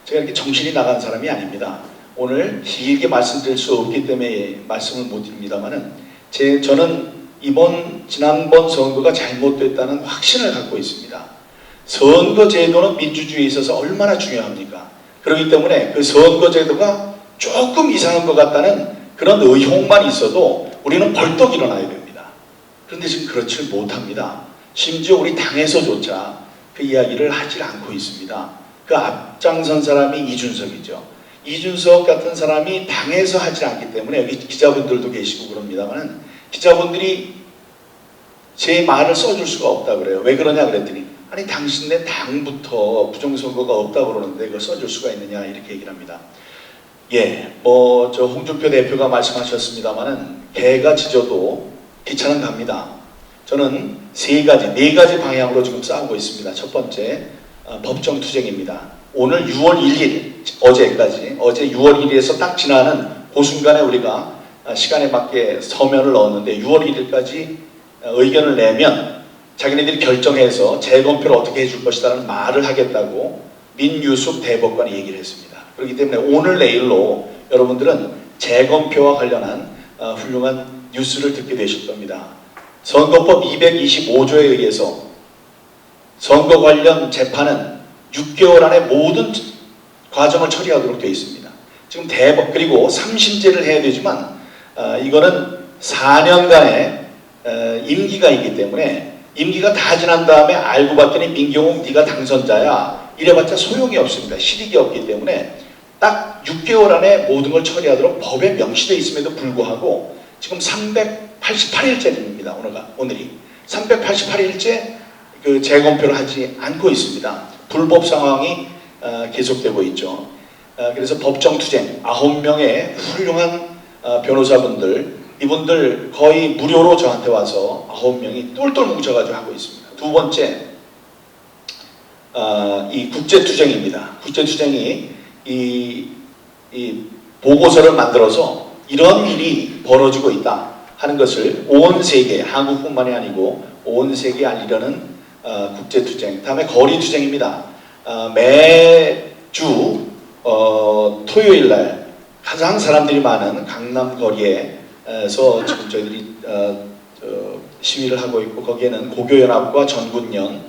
제가 이렇게 정신이 나간 사람이 아닙니다. 오늘 길게 말씀드릴 수 없기 때문에 말씀을 못 드립니다만은 저는 지난번 선거가 잘못됐다는 확신을 갖고 있습니다. 선거제도는 민주주의에 있어서 얼마나 중요합니까? 그렇기 때문에 그 선거제도가 조금 이상한 것 같다는 그런 의혹만 있어도 우리는 벌떡 일어나야 됩니다. 그런데 지금 그렇지 못합니다. 심지어 우리 당에서조차 그 이야기를 하질 않고 있습니다. 그 앞장선 사람이 이준석이죠. 이준석 같은 사람이 당에서 하지 않기 때문에 여기 기자분들도 계시고 그럽니다만 기자분들이 제 말을 써줄 수가 없다 그래요. 왜 그러냐 그랬더니 아니 당신네 당부터 부정선거가 없다고 그러는데 그걸 써줄 수가 있느냐 이렇게 얘기를 합니다. 저 홍준표 대표가 말씀하셨습니다마는 개가 짖어도 기차는 갑니다. 저는 네 가지 방향으로 지금 싸우고 있습니다. 첫 번째 법정 투쟁입니다. 오늘 6월 1일 어제 6월 1일에서 딱 지나는 그 순간에 우리가 시간에 맞게 서면을 넣었는데 6월 1일까지 의견을 내면 자기네들이 결정해서 재검표를 어떻게 해줄 것이라는 말을 하겠다고 민유숙 대법관이 얘기를 했습니다. 그렇기 때문에 오늘 내일로 여러분들은 재검표와 관련한 훌륭한 뉴스를 듣게 되실 겁니다. 선거법 225조에 의해서 선거 관련 재판은 6개월 안에 모든 과정을 처리하도록 되어 있습니다. 지금 그리고 3심제를 해야 되지만 이거는 4년간의 임기가 있기 때문에 임기가 다 지난 다음에 알고 봤더니 민경욱 네가 당선자야 이래봤자 소용이 없습니다. 실익이 없기 때문에 딱 6개월 안에 모든 걸 처리하도록 법에 명시되어 있음에도 불구하고 지금 388일째입니다. 오늘이 388일째 그 재검표를 하지 않고 있습니다. 불법 상황이 계속되고 있죠. 그래서 법정 투쟁 9명의 훌륭한 변호사분들 이분들 거의 무료로 저한테 와서 9명이 똘똘 뭉쳐가지고 하고 있습니다. 두 번째 이 국제투쟁입니다. 국제투쟁이 이 보고서를 만들어서 이런 일이 벌어지고 있다 하는 것을 온 세계, 한국뿐만이 아니고 온 세계에 알리려는 국제투쟁. 다음에 거리투쟁입니다. 매주 토요일날 가장 사람들이 많은 강남 거리에 지금 저희들이 시위를 하고 있고 거기에는 고교연합과 전군연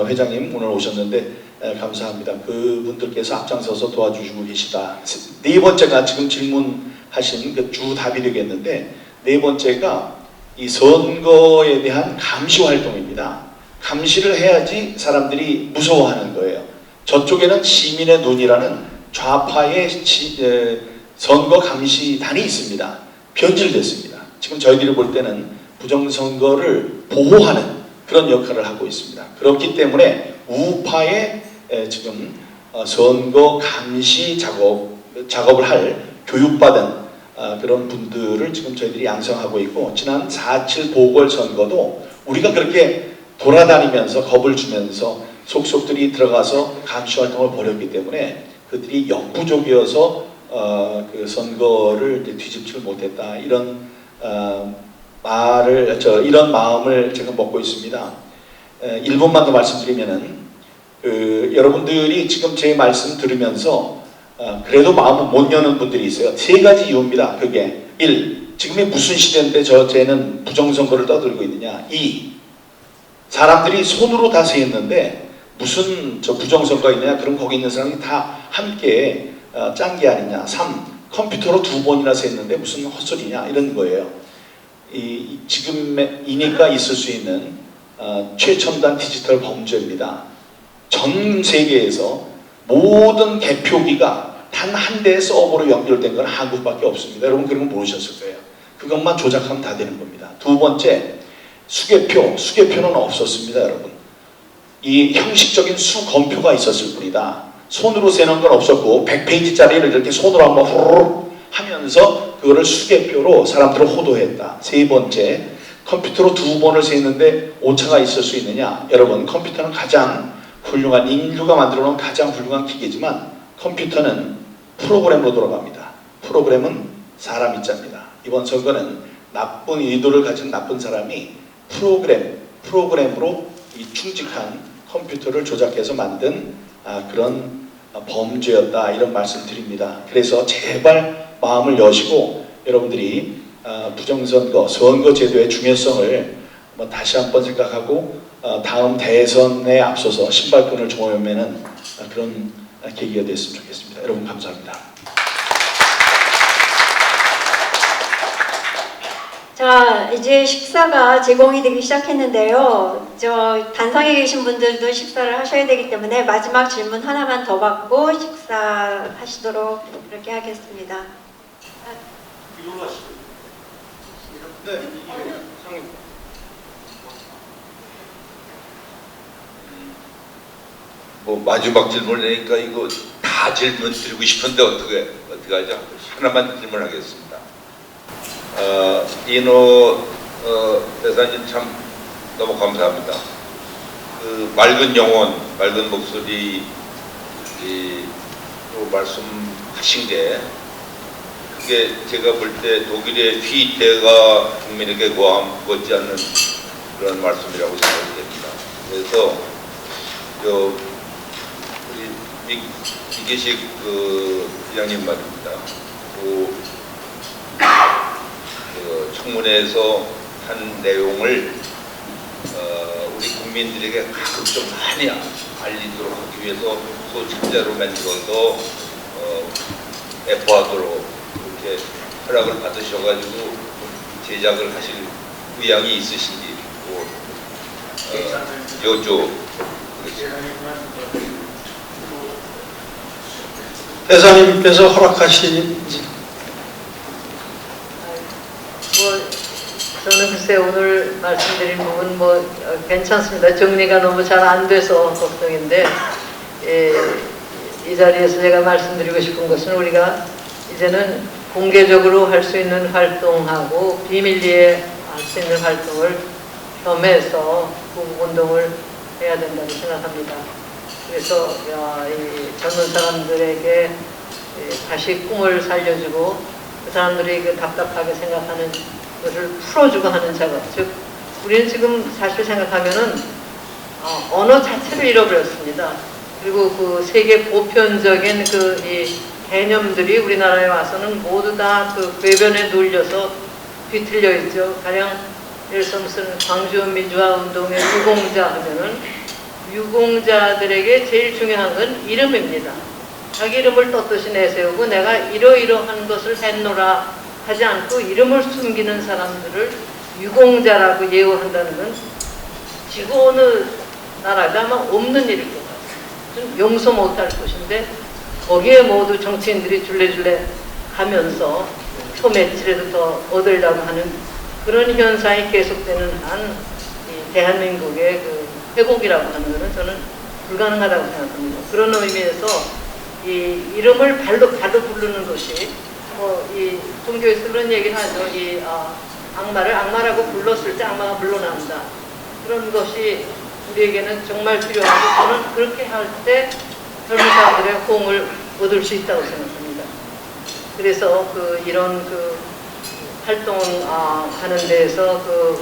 회장님 오늘 오셨는데 감사합니다. 그분들께서 앞장서서 도와주시고 계시다. 네 번째가 지금 질문하신 그 주 답이 되겠는데 네 번째가 이 선거에 대한 감시 활동입니다. 감시를 해야지 사람들이 무서워하는 거예요. 저쪽에는 시민의 눈이라는 좌파의 선거 감시단이 있습니다. 변질됐습니다. 지금 저희들이 볼 때는 부정선거를 보호하는 그런 역할을 하고 있습니다. 그렇기 때문에 우파의 지금 선거 감시 작업을 할 교육받은 그런 분들을 지금 저희들이 양성하고 있고 지난 4.7 보궐선거도 우리가 그렇게 돌아다니면서 겁을 주면서 속속들이 들어가서 감시 활동을 벌였기 때문에 그들이 역부족이어서 그 선거를 뒤집지를 못했다 이런 이런 마음을 제가 먹고 있습니다. 1분만 더 말씀드리면은 여러분들이 지금 제 말씀 들으면서 그래도 마음을 못 여는 분들이 있어요. 세 가지 이유입니다. 그게 1. 지금이 무슨 시대인데 쟤는 부정선거를 떠들고 있느냐. 2. 사람들이 손으로 다 세했는데 무슨 부정선거가 있느냐. 그럼 거기 있는 사람이 다 함께 짠 게 아니냐. 3. 컴퓨터로 2번이나 세했는데 무슨 헛소리냐. 이런 거예요. 지금이니까 있을 수 있는 최첨단 디지털 범죄입니다. 전 세계에서 모든 개표기가 단 한 대의 서버로 연결된 건 한국밖에 없습니다. 여러분 그런 거 모르셨을 거예요. 그것만 조작하면 다 되는 겁니다. 두 번째, 수개표는 없었습니다. 여러분. 이 형식적인 수검표가 있었을 뿐이다. 손으로 세는 건 없었고 100페이지짜리를 이렇게 손으로 한번 후루룩 하면서 그거를 수개표로 사람들을 호도했다. 세 번째, 컴퓨터로 2번을 세는데 오차가 있을 수 있느냐. 여러분 컴퓨터는 가장 훌륭한 인류가 만들어 놓은 가장 훌륭한 기계지만 컴퓨터는 프로그램으로 돌아갑니다. 프로그램은 사람이 짭니다. 이번 선거는 나쁜 의도를 가진 나쁜 사람이 프로그램으로 이 충직한 컴퓨터를 조작해서 만든 그런 범죄였다 이런 말씀 드립니다. 그래서 제발 마음을 여시고 여러분들이 부정선거, 선거제도의 중요성을 다시 한번 생각하고 다음 대선에 앞서서 신발끈을 조여매는 그런 계기가 됐으면 좋겠습니다. 여러분 감사합니다. 자, 이제 식사가 제공이 되기 시작했는데요. 단상에 계신 분들도 식사를 하셔야 되기 때문에 마지막 질문 하나만 더 받고 식사하시도록 그렇게 하겠습니다. 네. 마지막 질문이니까 이거 다 질문 드리고 싶은데 어떻게 하죠? 하나만 질문하겠습니다. 이노 대사님 참 너무 감사합니다. 그 맑은 영혼, 맑은 목소리 또 말씀하신 게 그게 제가 볼 때 독일의 휘테가 국민에게 고함 못지 않는 그런 말씀이라고 생각이 됩니다. 그래서 우리 이계식 부장님 말입니다. 그 청문회에서 한 내용을 우리 국민들에게 가급 좀 많이 알리도록 하기 위해서 소책자로 만들어서 배포하도록 이렇게 허락을 받으셔가지고 제작을 하실 의향이 있으신지 대사님께서 허락하시는지. 저는 글쎄 오늘 말씀드린 부분 괜찮습니다. 정리가 너무 잘 안 돼서 걱정인데 이 자리에서 제가 말씀드리고 싶은 것은 우리가 이제는 공개적으로 할 수 있는 활동하고 비밀리에 할 수 있는 활동을 겸해서 구국운동을 해야 된다고 생각합니다. 그래서 이 젊은 사람들에게 다시 꿈을 살려주고 그 사람들이 그 답답하게 생각하는 것을 풀어주고 하는 작업. 즉 우리는 지금 사실 생각하면은 언어 자체를 잃어버렸습니다. 그리고 그 세계 보편적인 이 개념들이 우리나라에 와서는 모두 다 그 궤변에 눌려서 뒤틀려 있죠. 가령 예를 들어서 무슨 광주 민주화 운동의 유공자 하면은 유공자들에게 제일 중요한 건 이름입니다. 자기 이름을 떳떳이 내세우고 내가 이러이러한 것을 했노라 하지 않고 이름을 숨기는 사람들을 유공자라고 예우한다는 건 지구 어느 나라도 아마 없는 일일 것 같아요. 좀 용서 못할 것인데 거기에 모두 정치인들이 줄레줄레 하면서 표 며칠에도 더 얻으려고 하는 그런 현상이 계속되는 한 이 대한민국의 그 회복이라고 하는 것은 저는 불가능하다고 생각합니다. 그런 의미에서 이 이름을 발로 부르는 것이 이 종교에서 그런 얘기를 하죠. 악마를 악마라고 불렀을 때 악마가 물러난다. 그런 것이 우리에게는 정말 필요하고 저는 그렇게 할 때 젊은 사람들의 호응을 얻을 수 있다고 생각합니다. 그래서 이런 활동을 하는 데에서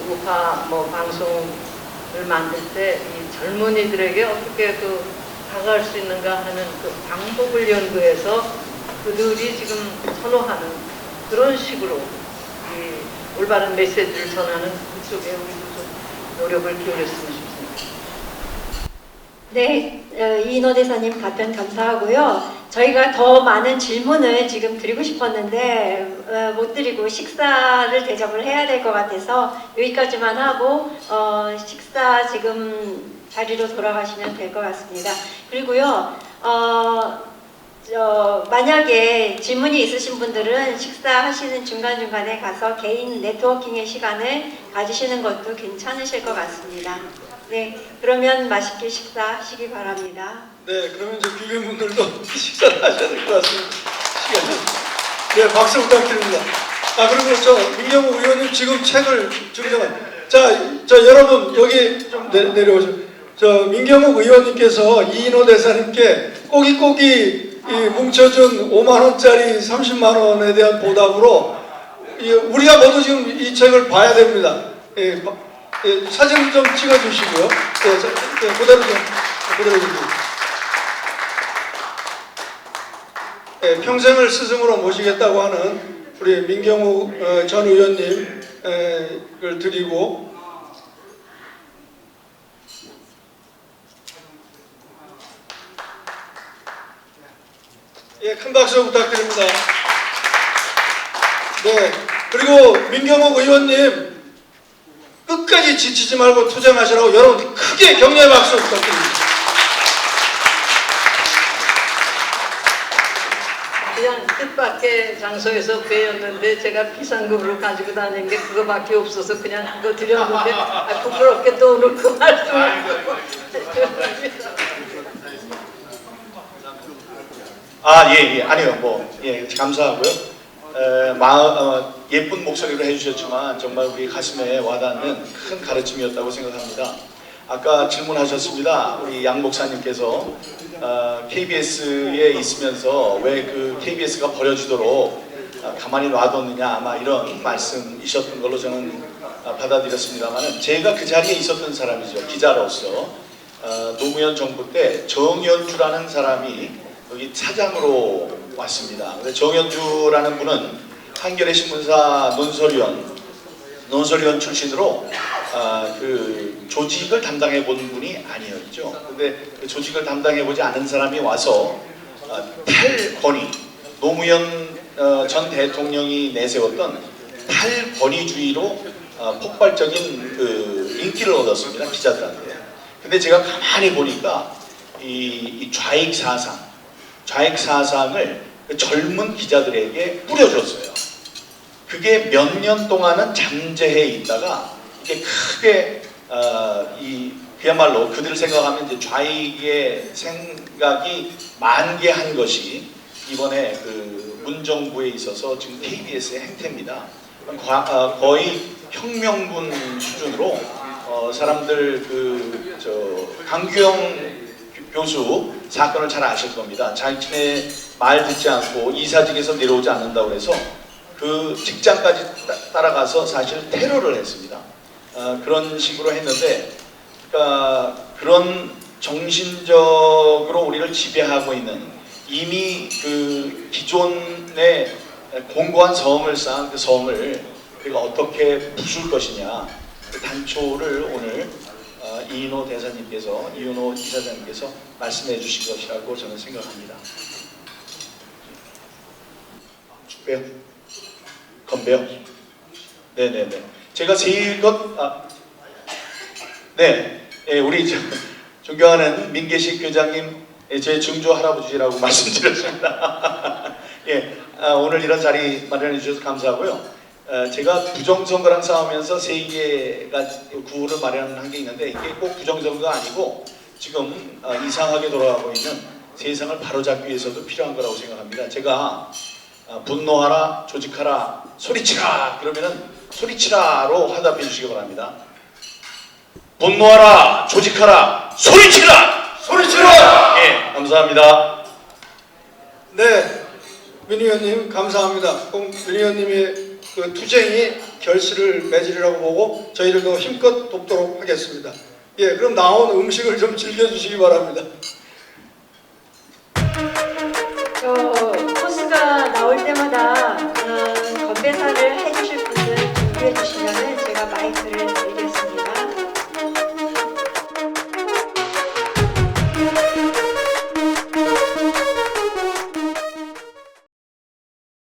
우파 방송을 만들 때 이 젊은이들에게 어떻게 다가갈 수 있는가 하는 방법을 연구해서 그들이 지금 선호하는 그런 식으로 이 올바른 메시지를 전하는 그쪽에 우리도 좀 노력을 기울였으면 싶습니다. 네, 이인호 대사님 답변 감사하고요. 저희가 더 많은 질문을 지금 드리고 싶었는데 못 드리고 식사를 대접을 해야 될 것 같아서 여기까지만 하고 식사 지금 자리로 돌아가시면 될 것 같습니다. 그리고요, 만약에 질문이 있으신 분들은 식사하시는 중간중간에 가서 개인 네트워킹의 시간을 가지시는 것도 괜찮으실 것 같습니다. 네, 그러면 맛있게 식사하시기 바랍니다. 네, 그러면 이제 귀빈분들도 식사를 하셔야 될 것 같습니다. 네, 박수 부탁드립니다. 그리고 민경욱 의원님 지금 책을 자, 여러분 여기 좀 내려오세요. 민경욱 의원님께서 이인호 대사님께 꼬깃꼬깃 뭉쳐준 5만원짜리 30만원에 대한 보답으로 우리가 모두 지금 이 책을 봐야 됩니다. 사진 좀 찍어주시고요. 그대로 좀. 평생을 스승으로 모시겠다고 하는 우리 민경욱 전 의원님을 드리고 큰 박수 부탁드립니다. 네, 그리고 민경욱 의원님 끝까지 지치지 말고 투쟁하시라고 여러분 크게 격려의 박수 부탁드립니다. 그냥 뜻밖의 장소에서 뵈었는데 제가 비상금으로 가지고 다니는 게 그거밖에 없어서 그냥 그거 드렸는데 부끄럽게 또 오늘 그 말씀을 아니요, 감사하고요. 예쁜 목소리로 해주셨지만 정말 우리 가슴에 와닿는 큰 가르침이었다고 생각합니다. 아까 질문하셨습니다. 우리 양 목사님께서 KBS에 있으면서 왜 KBS가 버려지도록 가만히 놔뒀느냐, 아마 이런 말씀이셨던 걸로 저는 받아들였습니다만, 제가 그 자리에 있었던 사람이죠. 기자로서 노무현 정부 때 정연주라는 사람이 여기 차장으로 왔습니다. 정연주라는 분은 한겨레 신문사 논설위원 출신으로 조직을 담당해 본 분이 아니었죠. 근데 그 조직을 담당해 보지 않은 사람이 와서 탈권위, 노무현 전 대통령이 내세웠던 탈권위주의로 폭발적인 인기를 얻었습니다. 기자들한테. 근데 제가 가만히 보니까 이 좌익 사상을 젊은 기자들에게 뿌려줬어요. 그게 몇 년 동안은 잠재해 있다가 이게 크게 그야말로 그들을 생각하면 이제 좌익의 생각이 만개한 것이 이번에 문정부에 있어서 지금 KBS의 행태입니다. 거의 혁명군 수준으로 사람들 강규영 교수 사건을 잘 아실 겁니다. 자신의 말 듣지 않고 이사직에서 내려오지 않는다고 해서 그 직장까지 따라가서 사실 테러를 했습니다. 그런 식으로 했는데, 그러니까 그런 정신적으로 우리를 지배하고 있는 이미 기존에 공고한 성을 쌓은 그 성을 우리가 어떻게 부술 것이냐 그 단초를 오늘 이인호 대사님께서, 이인호 이사장님께서 말씀해 주신 것이라고 저는 생각합니다. 축배요? 건배요? 네네네. 제가 우리 존경하는 민계식 교장님, 제 증조 할아버지라고 말씀드렸습니다. 오늘 이런 자리 마련해 주셔서 감사하고요. 제가 부정선거랑 싸우면서 3개가 구호를 마련한 게 있는데 이게 꼭 부정선거가 아니고 지금 이상하게 돌아가고 있는 세상을 바로잡기 위해서도 필요한 거라고 생각합니다. 제가 분노하라, 조직하라, 소리치라 그러면은 소리치라로 화답해 주시기 바랍니다. 분노하라, 조직하라, 소리치라! 소리치라! 예, 감사합니다. 네, 민 의원님 감사합니다. 꼭 민 의원님의 그 투쟁이 결실을 맺으리라고 보고 저희들도 힘껏 돕도록 하겠습니다. 예, 그럼 나온 음식을 좀 즐겨주시기 바랍니다.